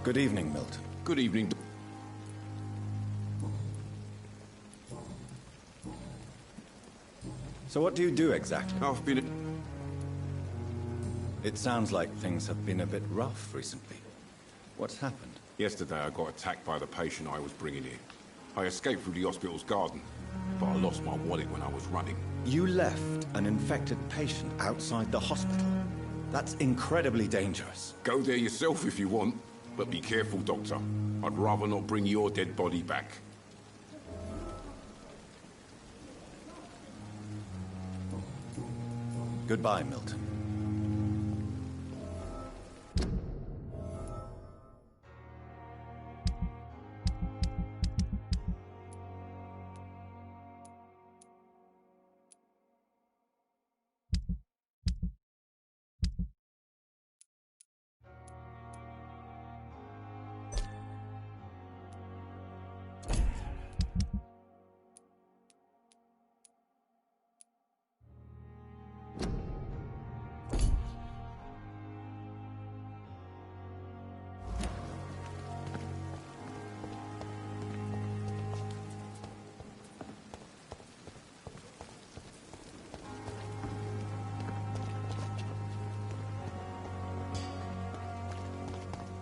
Good evening, Milton. Good evening. So what do you do exactly? I've been... It sounds like things have been a bit rough recently. What's happened? Yesterday I got attacked by the patient I was bringing here. I escaped through the hospital's garden, but I lost my wallet when I was running. You left an infected patient outside the hospital? That's incredibly dangerous. Go there yourself if you want. But be careful, Doctor. I'd rather not bring your dead body back. Goodbye, Milton.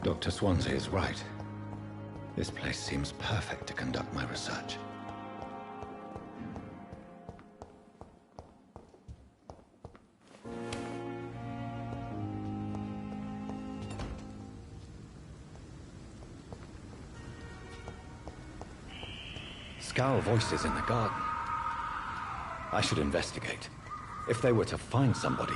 Dr. Swansea is right. This place seems perfect to conduct my research. Scowl voices in the garden. I should investigate. If they were to find somebody...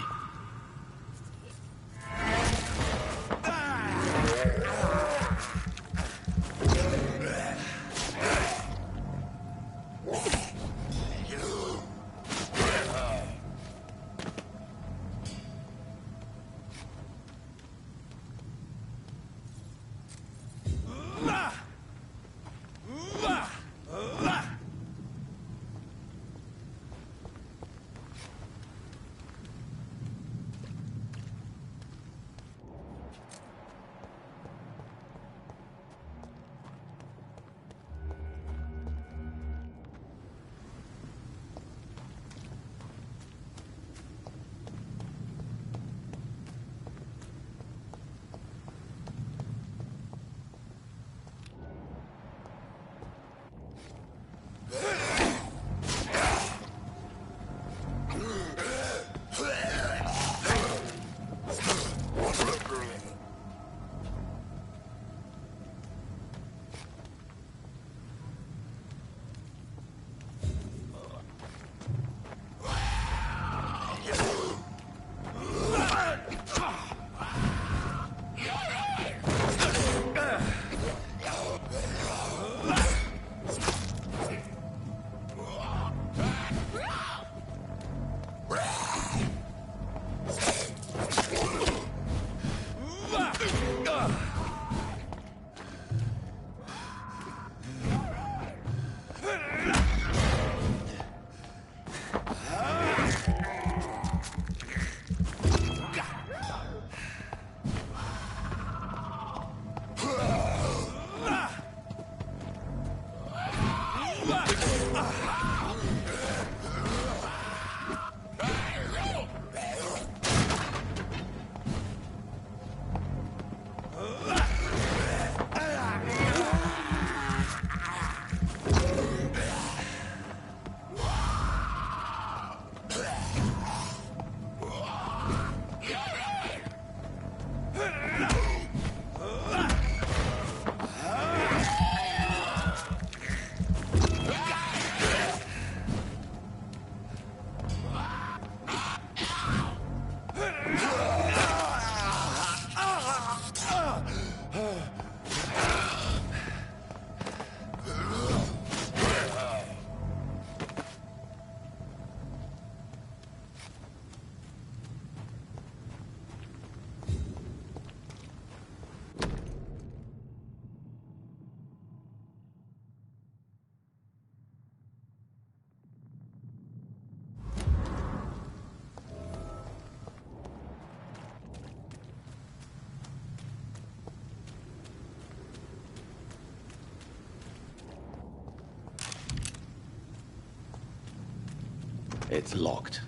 It's locked.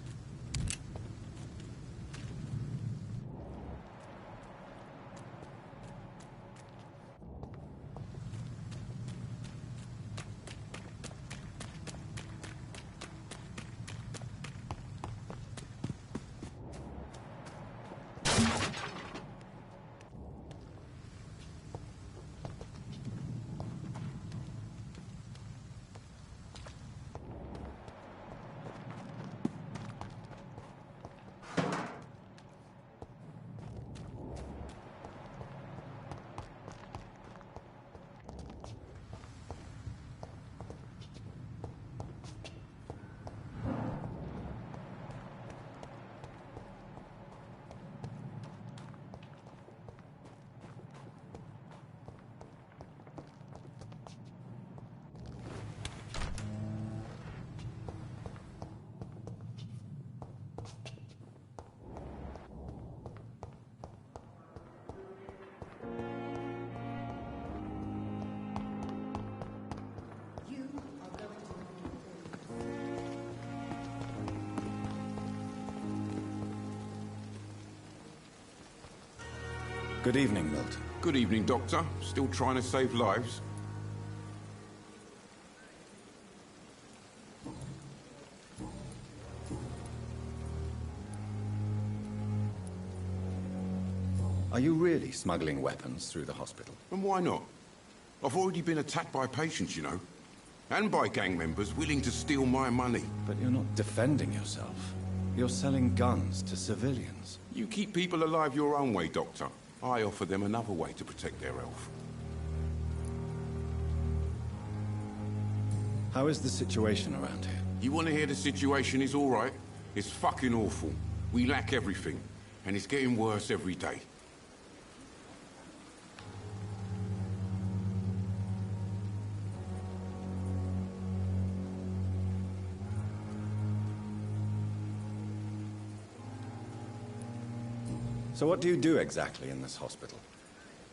Good evening, Milton. Good evening, Doctor. Still trying to save lives? Are you really smuggling weapons through the hospital? And why not? I've already been attacked by patients, you know. And by gang members willing to steal my money. But you're not defending yourself. You're selling guns to civilians. You keep people alive your own way, Doctor. I offer them another way to protect their health. How is the situation around here? You want to hear the situation is all right? It's fucking awful. We lack everything. And it's getting worse every day. So what do you do exactly in this hospital?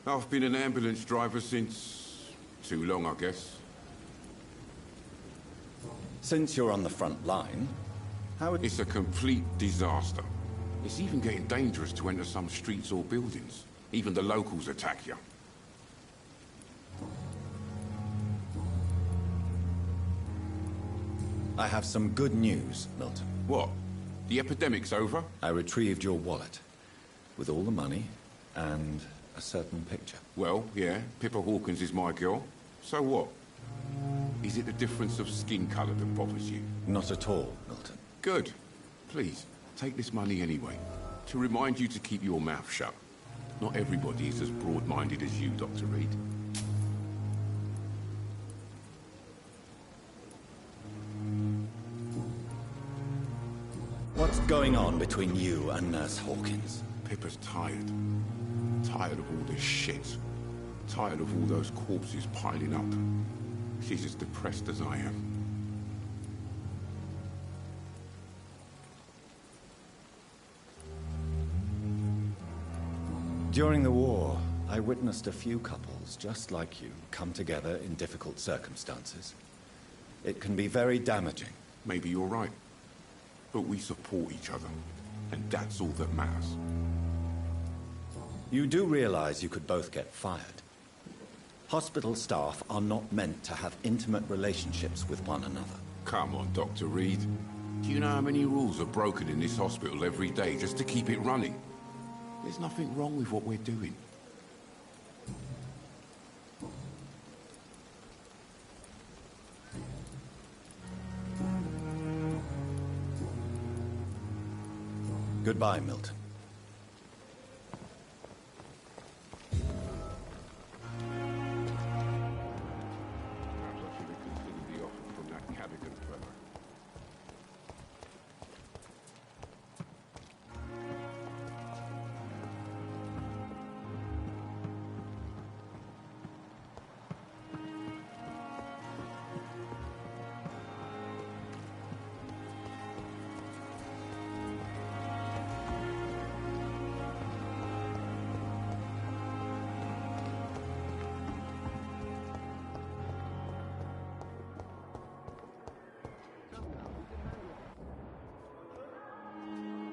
I've been an ambulance driver since... too long, I guess. Since you're on the front line, how would... It's a complete disaster. It's even getting dangerous to enter some streets or buildings. Even the locals attack you. I have some good news, Milton. What? The epidemic's over? I retrieved your wallet. With all the money, and a certain picture. Well, yeah, Pippa Hawkins is my girl. So what? Is it the difference of skin colour that bothers you? Not at all, Milton. Good. Please, take this money anyway. To remind you to keep your mouth shut. Not everybody is as broad-minded as you, Dr. Reed. What's going on between you and Nurse Hawkins? Pippa's tired. Tired of all this shit. Tired of all those corpses piling up. She's as depressed as I am. During the war, I witnessed a few couples just like you come together in difficult circumstances. It can be very damaging. Maybe you're right. But we support each other. And that's all that matters. You do realize you could both get fired. Hospital staff are not meant to have intimate relationships with one another. Come on, Dr. Reed. Do you know how many rules are broken in this hospital every day just to keep it running? There's nothing wrong with what we're doing. Goodbye, Milton.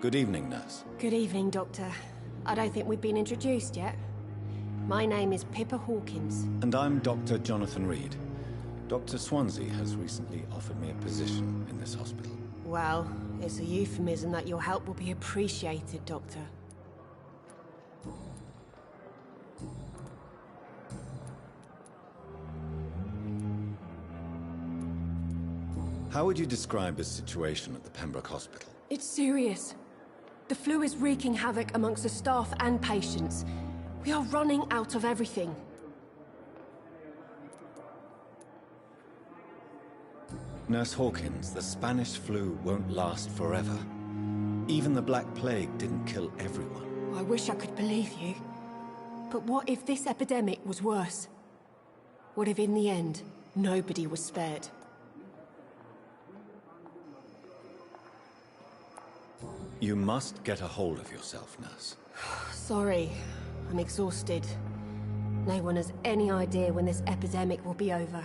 Good evening, nurse. Good evening, Doctor. I don't think we've been introduced yet. My name is Pippa Hawkins. And I'm Dr. Jonathan Reed. Dr. Swansea has recently offered me a position in this hospital. Well, it's a euphemism that your help will be appreciated, Doctor. How would you describe the situation at the Pembroke Hospital? It's serious. The flu is wreaking havoc amongst the staff and patients. We are running out of everything. Nurse Hawkins, the Spanish flu won't last forever. Even the Black Plague didn't kill everyone. I wish I could believe you. But what if this epidemic was worse? What if in the end, nobody was spared? You must get a hold of yourself, nurse. Sorry, I'm exhausted. No one has any idea when this epidemic will be over.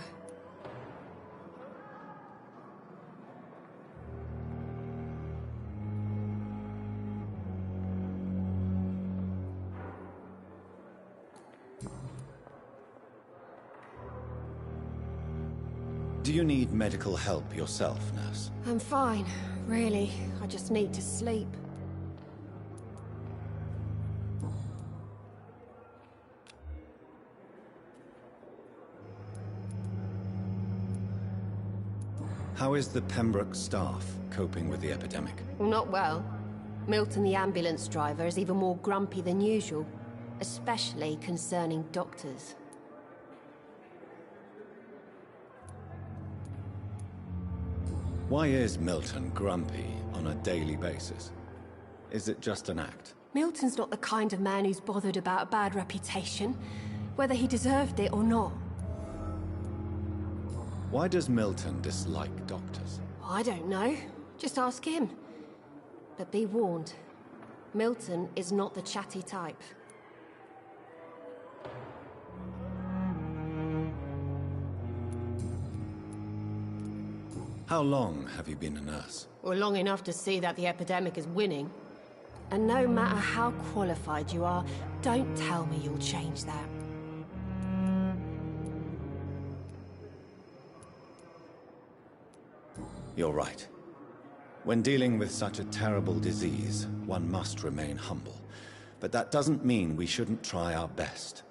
Do you need medical help yourself, nurse? I'm fine, really. I just need to sleep. How is the Pembroke staff coping with the epidemic? Well, not well. Milton, the ambulance driver, is even more grumpy than usual, especially concerning doctors. Why is Milton grumpy on a daily basis? Is it just an act? Milton's not the kind of man who's bothered about a bad reputation, whether he deserved it or not. Why does Milton dislike doctors? I don't know. Just ask him. But be warned, Milton is not the chatty type. How long have you been a nurse? Well, long enough to see that the epidemic is winning. And no matter how qualified you are, don't tell me you'll change that. You're right. When dealing with such a terrible disease, one must remain humble. But that doesn't mean we shouldn't try our best.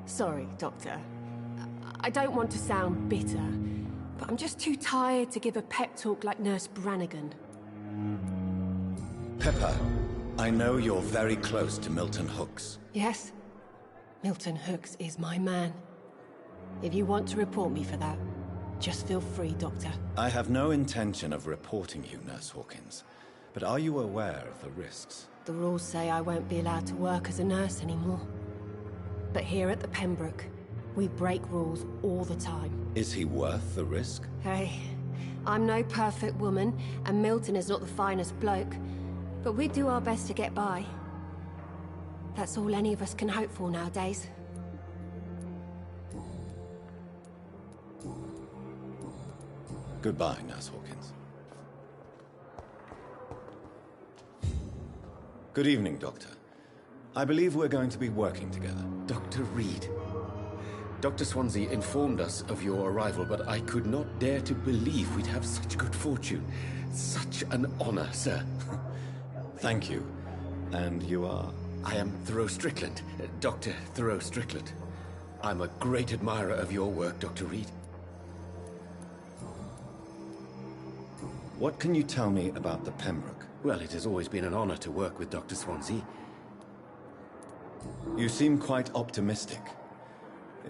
Sorry, Doctor. I don't want to sound bitter, but I'm just too tired to give a pep talk like Nurse Brannigan. Pepper, I know you're very close to Milton Hooks. Yes? Milton Hooks is my man. If you want to report me for that, just feel free, Doctor. I have no intention of reporting you, Nurse Hawkins. But are you aware of the risks? The rules say I won't be allowed to work as a nurse anymore. But here at the Pembroke, we break rules all the time. Is he worth the risk? Hey, I'm no perfect woman, and Milton is not the finest bloke. But we do our best to get by. That's all any of us can hope for nowadays. Goodbye, Nurse Hawkins. Good evening, Doctor. I believe we're going to be working together. Dr. Reed. Dr. Swansea informed us of your arrival, but I could not dare to believe we'd have such good fortune. Such an honor, sir. Thank you. And you are? I am Thoreau Strickland, Dr. Thoreau Strickland. I'm a great admirer of your work, Dr. Reed. What can you tell me about the Pembroke? Well, it has always been an honor to work with Dr. Swansea. You seem quite optimistic.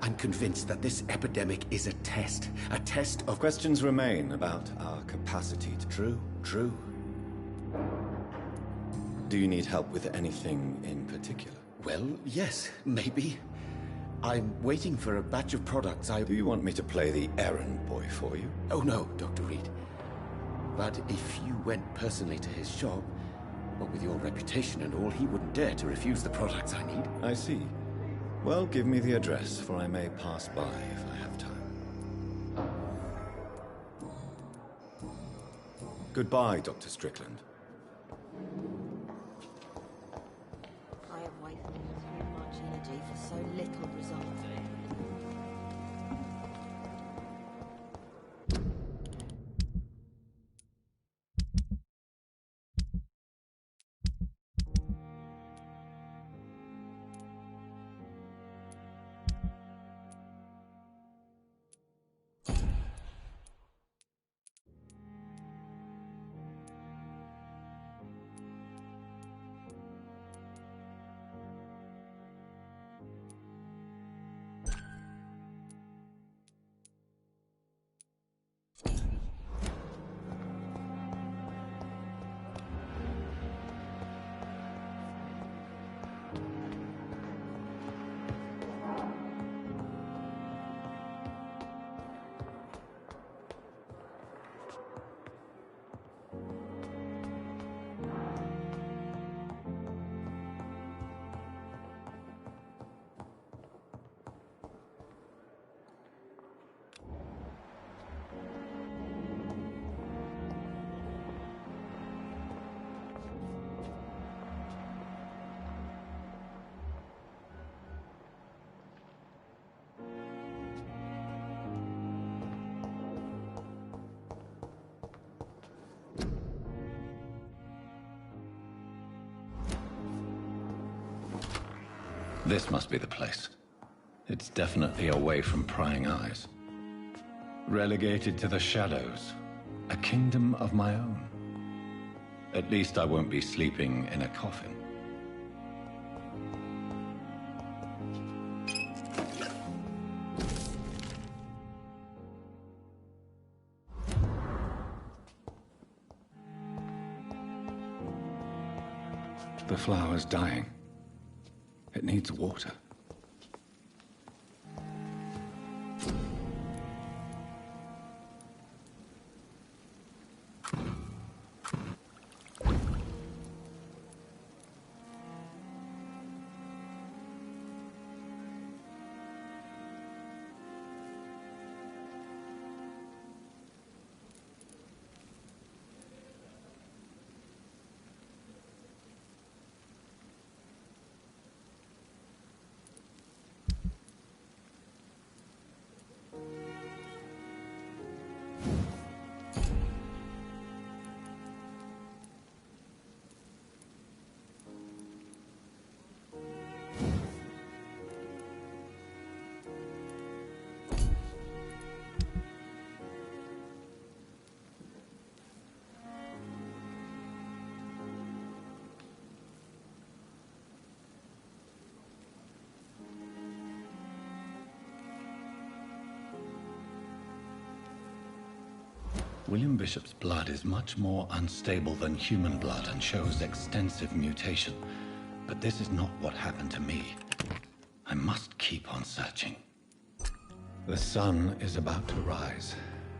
I'm convinced that this epidemic is a test of... Questions remain about our capacity to... True. Do you need help with anything in particular? Well, yes, maybe. I'm waiting for a batch of products Do you want me to play the errand boy for you? Oh no, Dr. Reed. But if you went personally to his shop, what with your reputation and all, he wouldn't dare to refuse the products I need. I see. Well, give me the address, for I may pass by if I have time. Goodbye, Dr. Strickland. This must be the place. It's definitely away from prying eyes. Relegated to the shadows. A kingdom of my own. At least I won't be sleeping in a coffin. The flower's dying. It needs water. William Bishop's blood is much more unstable than human blood and shows extensive mutation. But this is not what happened to me. I must keep on searching. The sun is about to rise.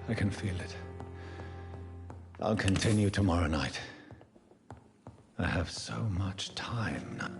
I can feel it. I'll continue tomorrow night. I have so much time now.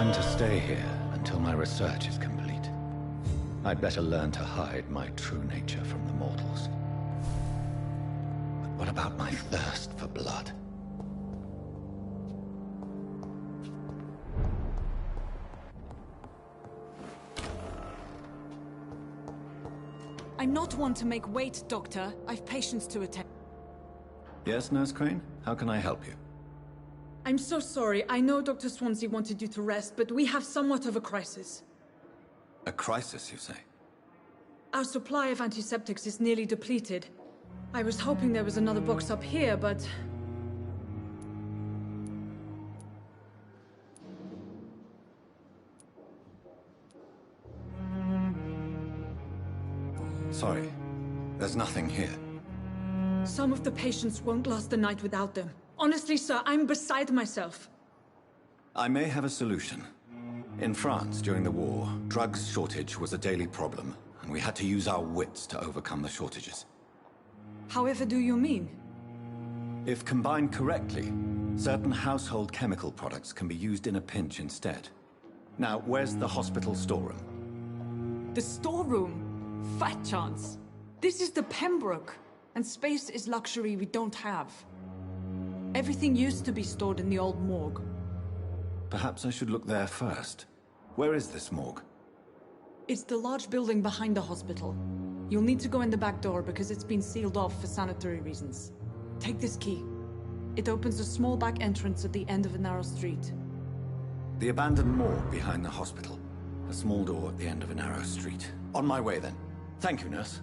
I'm to stay here until my research is complete. I'd better learn to hide my true nature from the mortals. But what about my thirst for blood? I'm not one to make wait, Doctor. I've patients to attend. Yes, Nurse Crane? How can I help you? I'm so sorry. I know Dr. Swansea wanted you to rest, but we have somewhat of a crisis. A crisis, you say? Our supply of antiseptics is nearly depleted. I was hoping there was another box up here, but... Sorry. There's nothing here. Some of the patients won't last the night without them. Honestly, sir, I'm beside myself. I may have a solution. In France, during the war, drugs shortage was a daily problem, and we had to use our wits to overcome the shortages. However do you mean? If combined correctly, certain household chemical products can be used in a pinch instead. Now, where's the hospital storeroom? The storeroom? Fat chance. This is the Pembroke, and space is luxury we don't have. Everything used to be stored in the old morgue. Perhaps I should look there first. Where is this morgue? It's the large building behind the hospital. You'll need to go in the back door because it's been sealed off for sanitary reasons. Take this key. It opens a small back entrance at the end of a narrow street. The abandoned morgue behind the hospital. A small door at the end of a narrow street. On my way then. Thank you, nurse.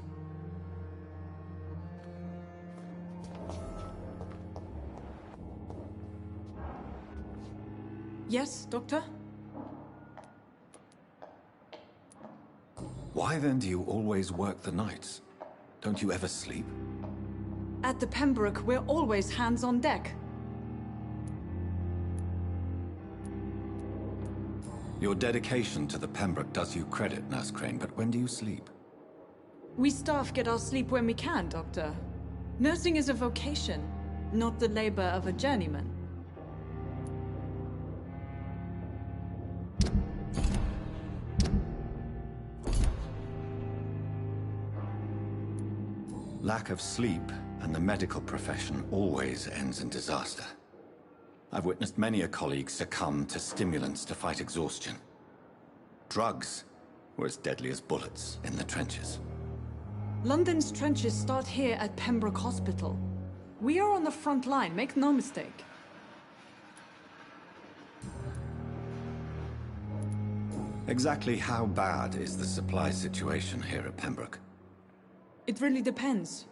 Yes, Doctor? Why then do you always work the nights? Don't you ever sleep? At the Pembroke, we're always hands on deck. Your dedication to the Pembroke does you credit, Nurse Crane, but when do you sleep? We staff get our sleep when we can, Doctor. Nursing is a vocation, not the labor of a journeyman. Lack of sleep and the medical profession always ends in disaster. I've witnessed many a colleague succumb to stimulants to fight exhaustion. Drugs were as deadly as bullets in the trenches. London's trenches start here at Pembroke Hospital. We are on the front line, make no mistake. Exactly how bad is the supply situation here at Pembroke? It really depends.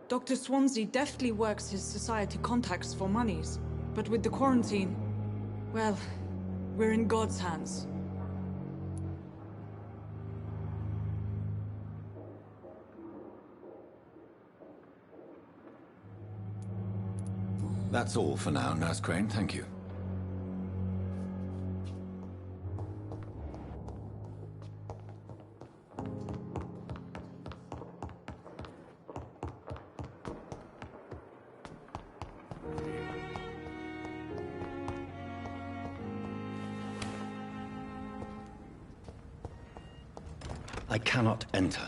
Dr. Swansea deftly works his society contacts for monies, but with the quarantine, well, we're in God's hands. That's all for now, Nurse Crane, thank you. I cannot enter.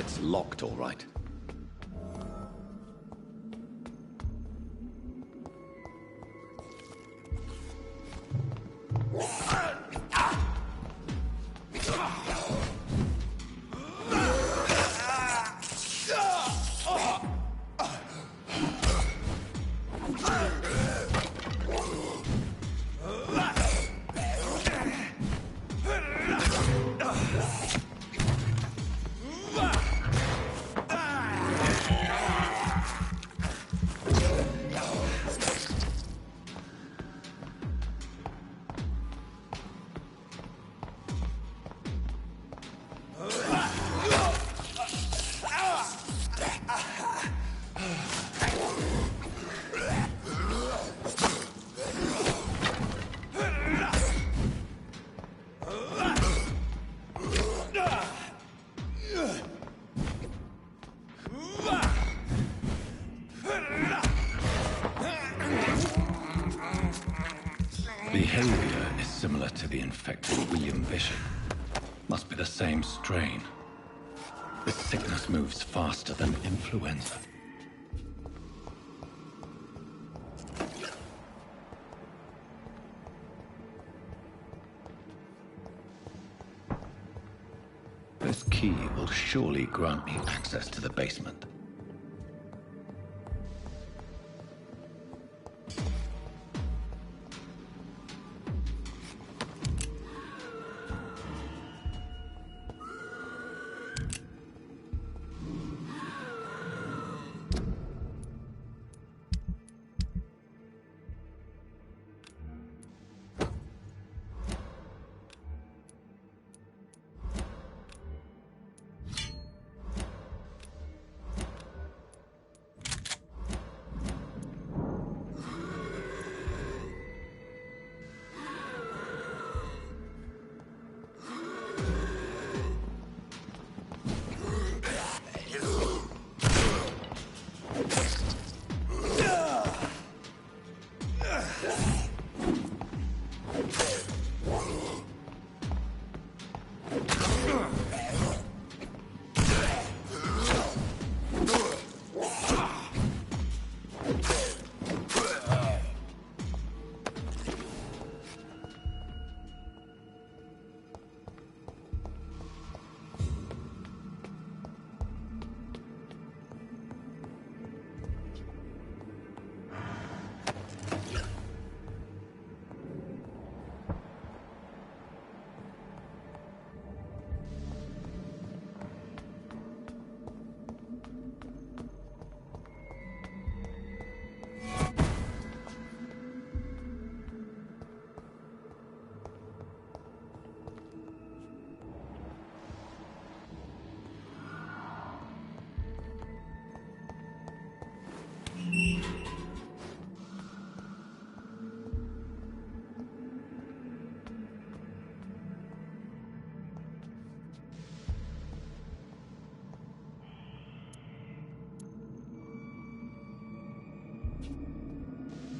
It's locked, all right. Behavior is similar to the infected William Bishop. Must be the same strain. The sickness moves faster than influenza. This key will surely grant me access to the basement.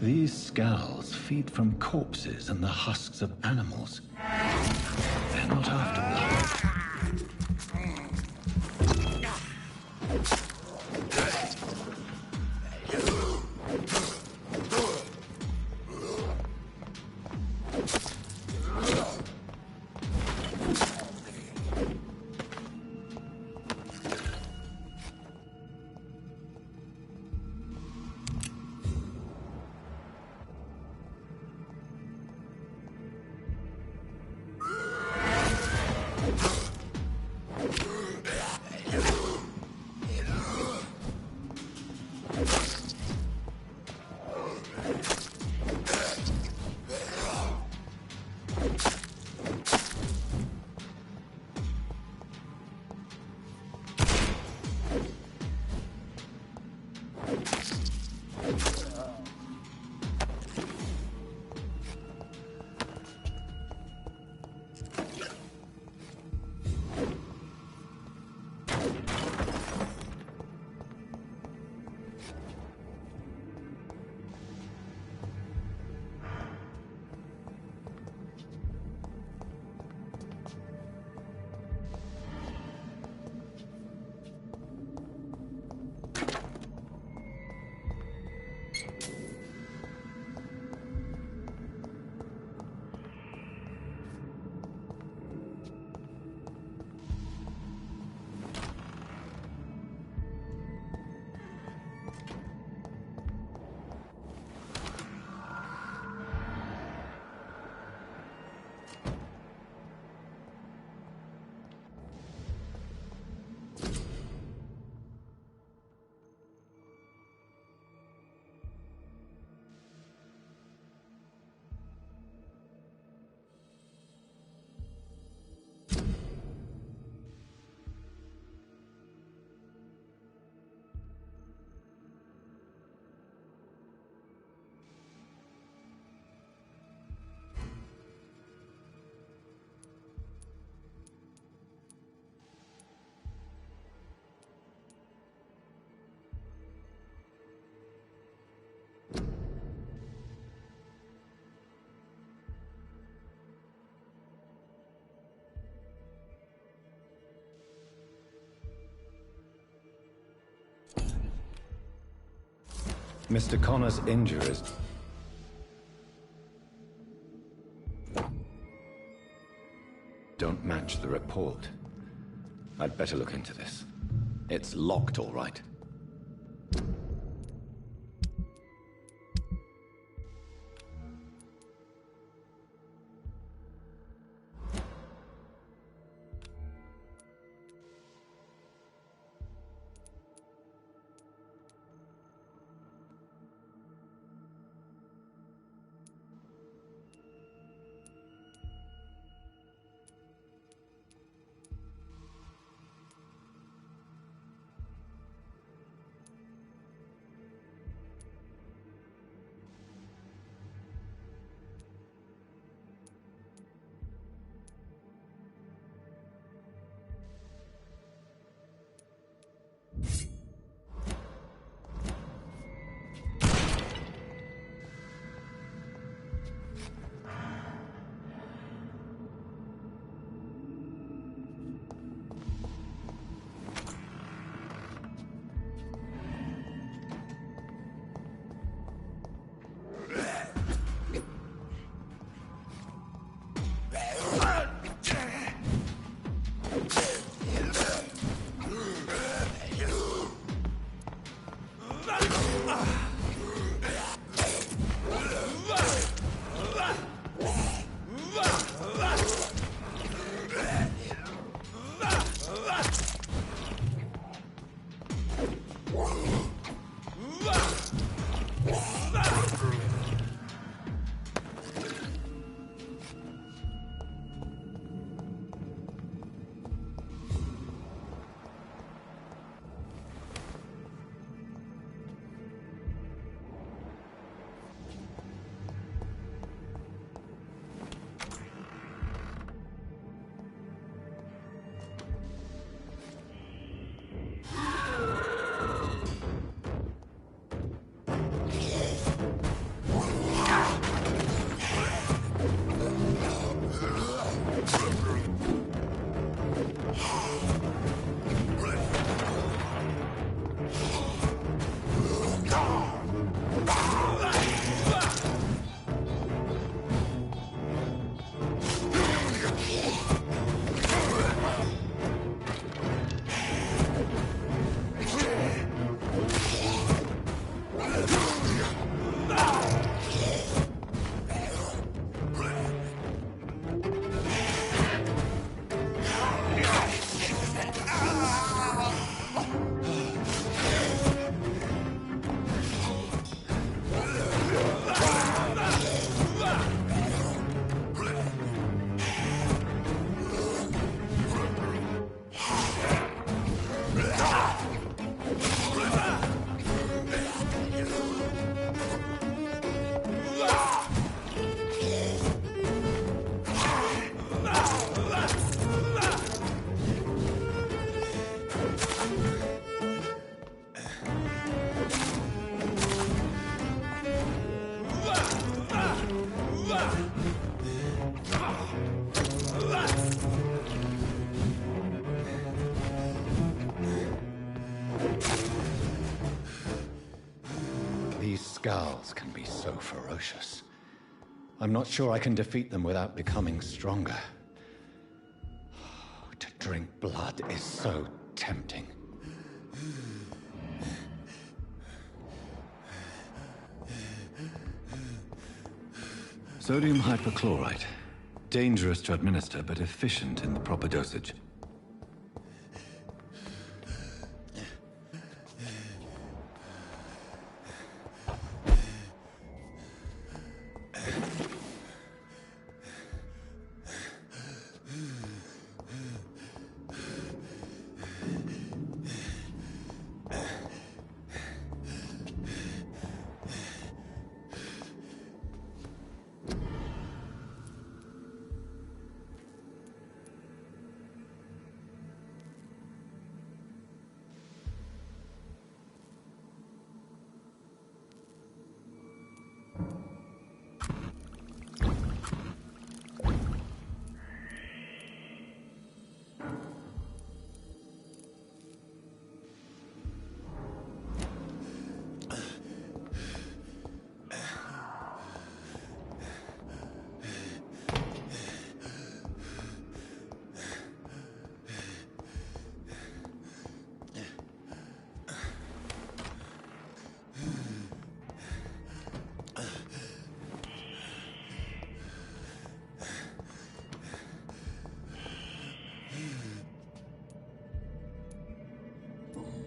These scowls feed from corpses and the husks of animals. They're not after blood. Mr. Connor's injuries... don't match the report. I'd better look into this. It's locked, all right. Skulls can be so ferocious. I'm not sure I can defeat them without becoming stronger. To drink blood is so tempting. Sodium hypochlorite. Dangerous to administer, but efficient in the proper dosage.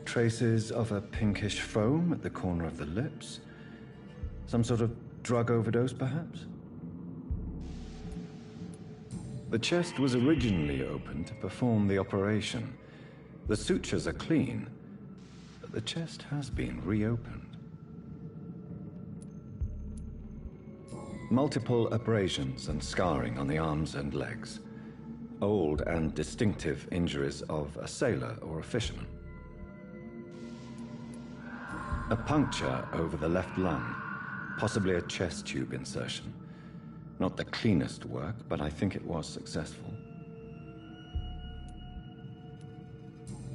traces of a pinkish foam at the corner of the lips. Some sort of drug overdose, perhaps? The chest was originally opened to perform the operation. The sutures are clean, but the chest has been reopened. Multiple abrasions and scarring on the arms and legs. Old and distinctive injuries of a sailor or a fisherman. A puncture over the left lung, possibly a chest tube insertion. Not the cleanest work, but I think it was successful.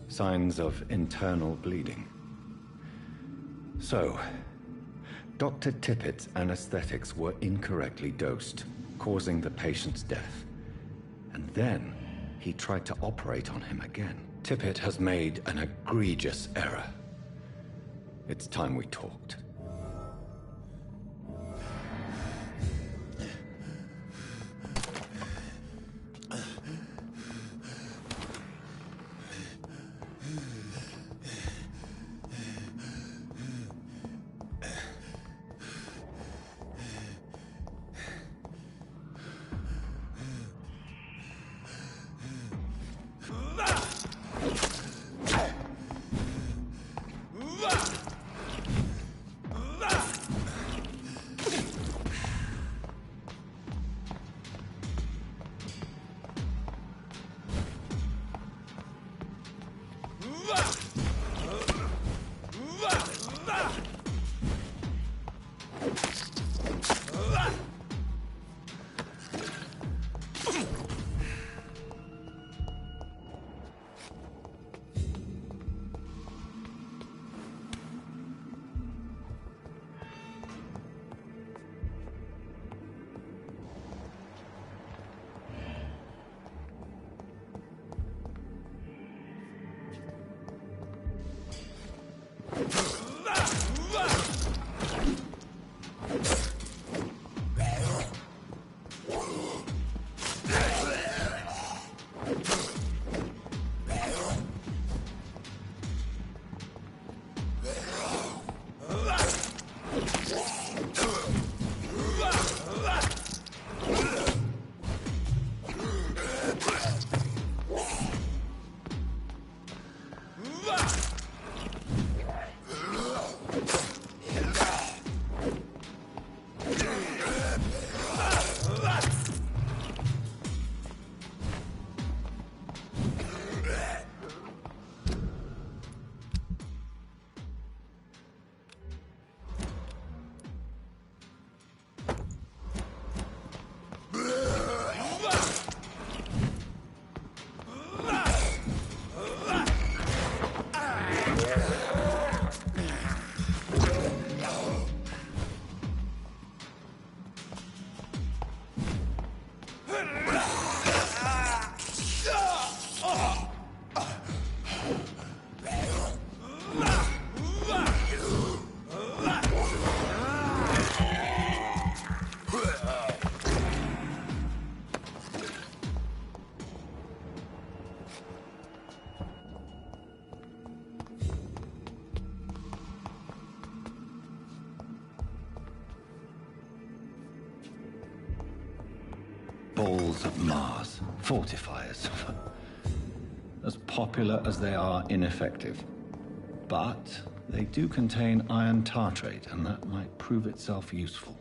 Signs of internal bleeding. So, Dr. Tippett's anesthetics were incorrectly dosed, causing the patient's death. And then, he tried to operate on him again. Tippett has made an egregious error. It's time we talked. Balls of Mars, fortifiers. As popular as they are ineffective. But they do contain iron tartrate, and that might prove itself useful.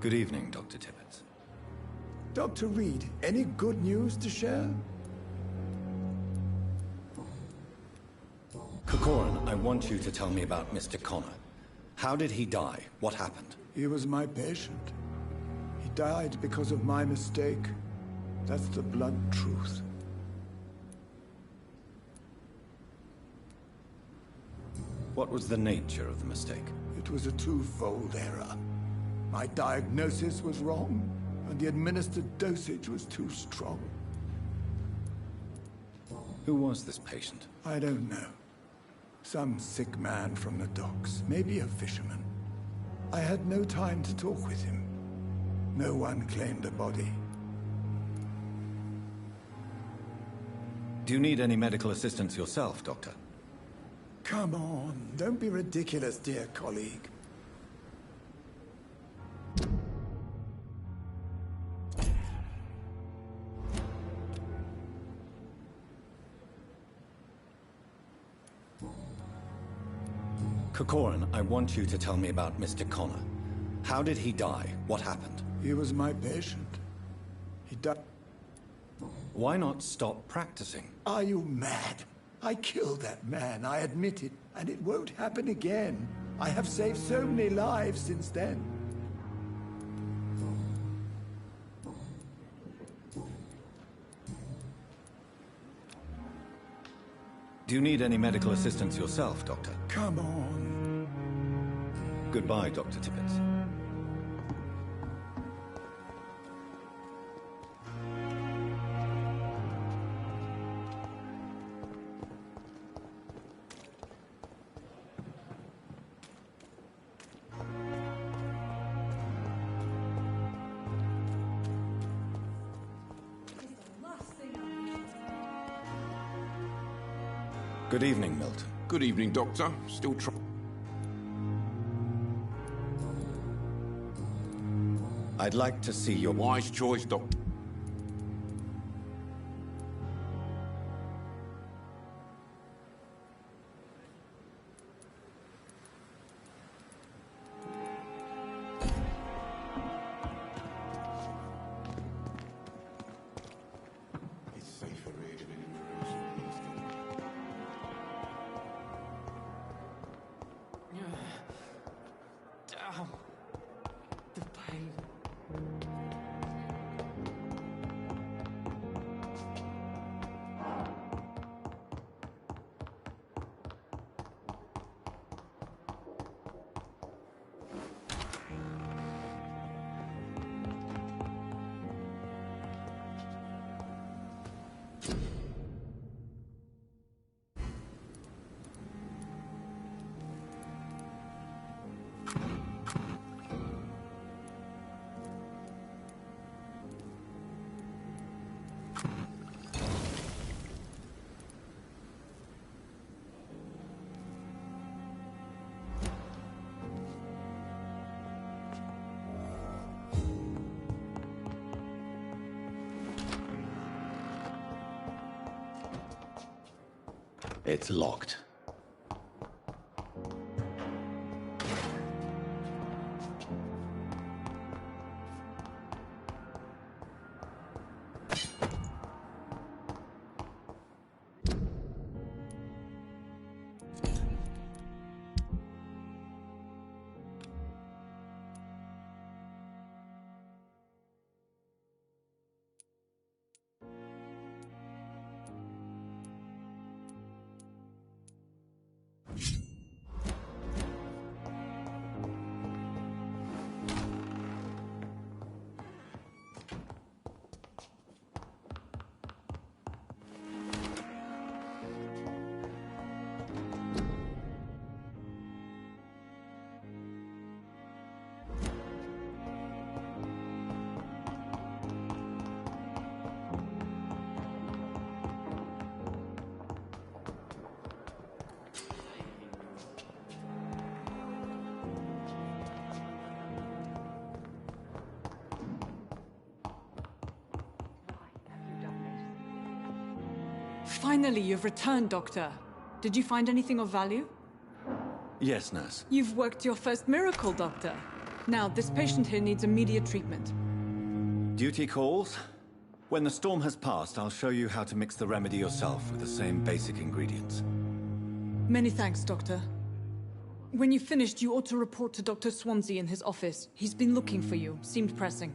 Good evening, Dr. Tippett. Dr. Reed, any good news to share? Corcoran, I want you to tell me about Mr. Connor. How did he die? What happened? He was my patient. He died because of my mistake. That's the blunt truth. What was the nature of the mistake? It was a twofold error. My diagnosis was wrong, and the administered dosage was too strong. Who was this patient? I don't know. Some sick man from the docks, maybe a fisherman. I had no time to talk with him. No one claimed a body. Do you need any medical assistance yourself, Doctor? Come on, don't be ridiculous, dear colleague. Corcoran, I want you to tell me about Mr. Connor. How did he die? What happened? He was my patient. He died. Why not stop practicing? Are you mad? I killed that man, I admit it, and it won't happen again. I have saved so many lives since then. Do you need any medical assistance yourself, Doctor? Come on. Goodbye, Dr. Tippett. Good evening, Milton. Good evening, Doctor. Still I'd like to see your... Wise choice, Doctor. It's locked. Finally, you've returned, Doctor. Did you find anything of value? Yes, nurse. You've worked your first miracle, Doctor. Now, this patient here needs immediate treatment. Duty calls. When the storm has passed, I'll show you how to mix the remedy yourself with the same basic ingredients. Many thanks, Doctor. When you've finished, you ought to report to Dr. Swansea in his office. He's been looking for you. Seemed pressing.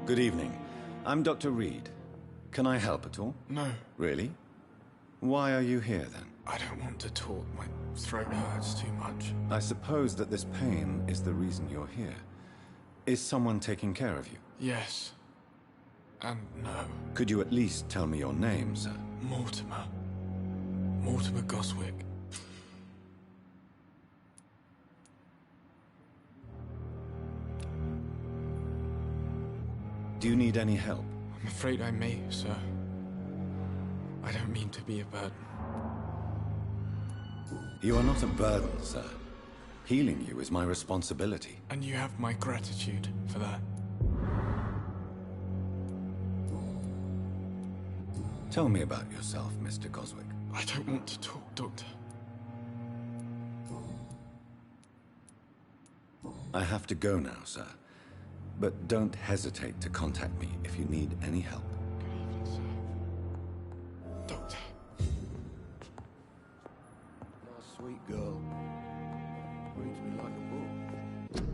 Good evening. I'm Dr. Reed. Can I help at all? No. Really? Why are you here, then? I don't want to talk. My throat hurts too much. I suppose that this pain is the reason you're here. Is someone taking care of you? Yes. And no. Could you at least tell me your name, sir? Mortimer. Mortimer Goswick. Do you need any help? I'm afraid I may, sir. I don't mean to be a burden. You are not a burden, sir. Healing you is my responsibility. And you have my gratitude for that. Tell me about yourself, Mr. Goswick. I don't want to talk, Doctor. I have to go now, sir. But don't hesitate to contact me if you need any help. Good evening, sir. Doctor. My sweet girl. Reads me like a book.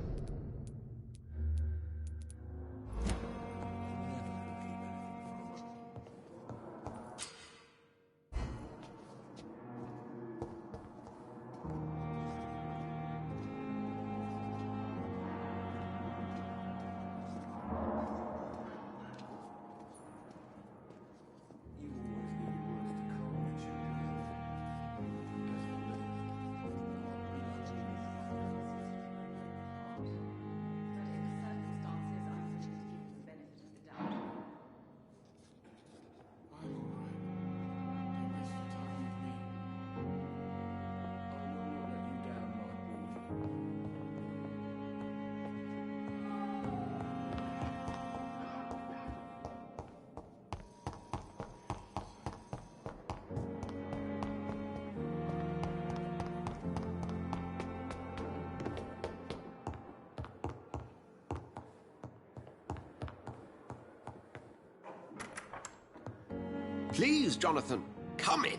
Please, Jonathan, come in.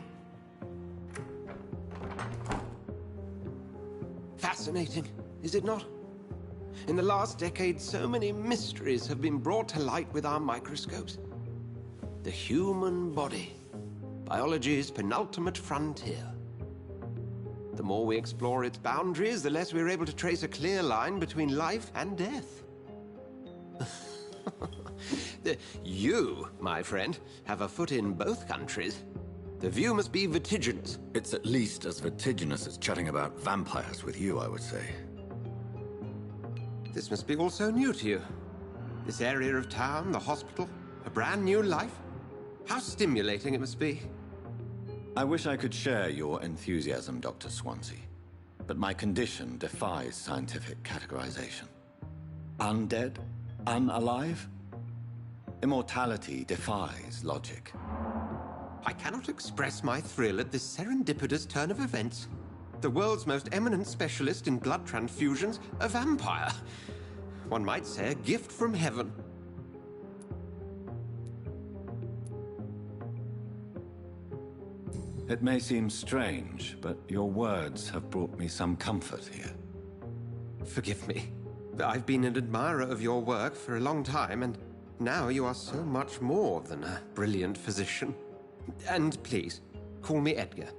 Fascinating, is it not? In the last decade, so many mysteries have been brought to light with our microscopes. The human body, biology's penultimate frontier. The more we explore its boundaries, the less we're able to trace a clear line between life and death. You, my friend, have a foot in both countries. The view must be vertiginous. It's at least as vertiginous as chatting about vampires with you, I would say. This must be all so new to you. This area of town, the hospital, a brand new life. How stimulating it must be. I wish I could share your enthusiasm, Dr. Swansea. But my condition defies scientific categorization. Undead? Unalive? Immortality defies logic. I cannot express my thrill at this serendipitous turn of events. The world's most eminent specialist in blood transfusions, a vampire. One might say a gift from heaven. It may seem strange, but your words have brought me some comfort here. Forgive me. I've been an admirer of your work for a long time, and now you are so much more than a brilliant physician. And please, call me Edgar.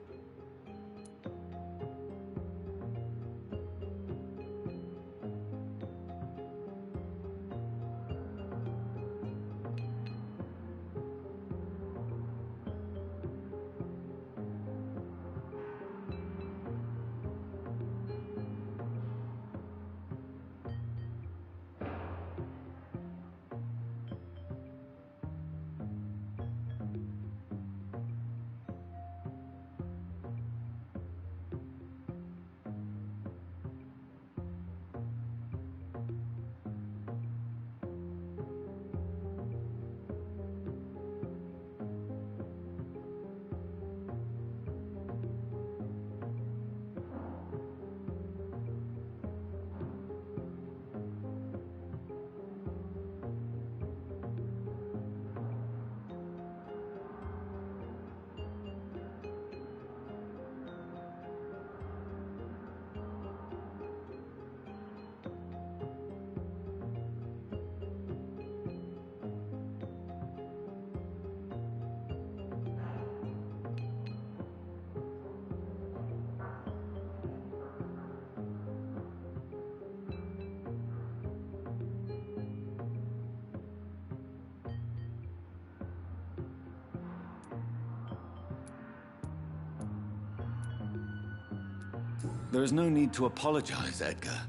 There is no need to apologize, Edgar.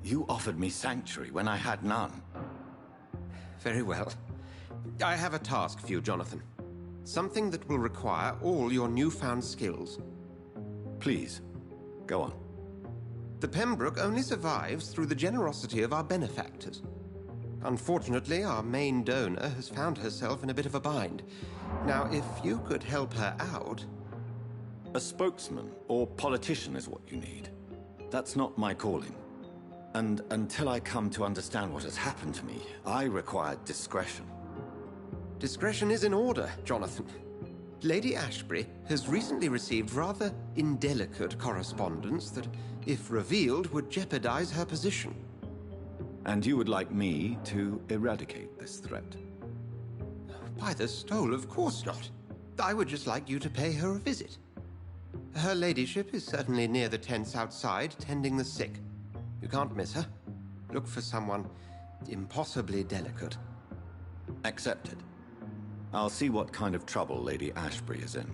You offered me sanctuary when I had none. Very well. I have a task for you, Jonathan. Something that will require all your newfound skills. Please, go on. The Pembroke only survives through the generosity of our benefactors. Unfortunately, our main donor has found herself in a bit of a bind. Now, if you could help her out... A spokesman or politician is what you need. That's not my calling. And until I come to understand what has happened to me, I require discretion. Discretion is in order, Jonathan. Lady Ashbury has recently received rather indelicate correspondence that, if revealed, would jeopardize her position. And you would like me to eradicate this threat? By the stole, of course not. I would just like you to pay her a visit. Her ladyship is certainly near the tents outside, tending the sick. You can't miss her. Look for someone impossibly delicate. Accepted. I'll see what kind of trouble Lady Ashbury is in.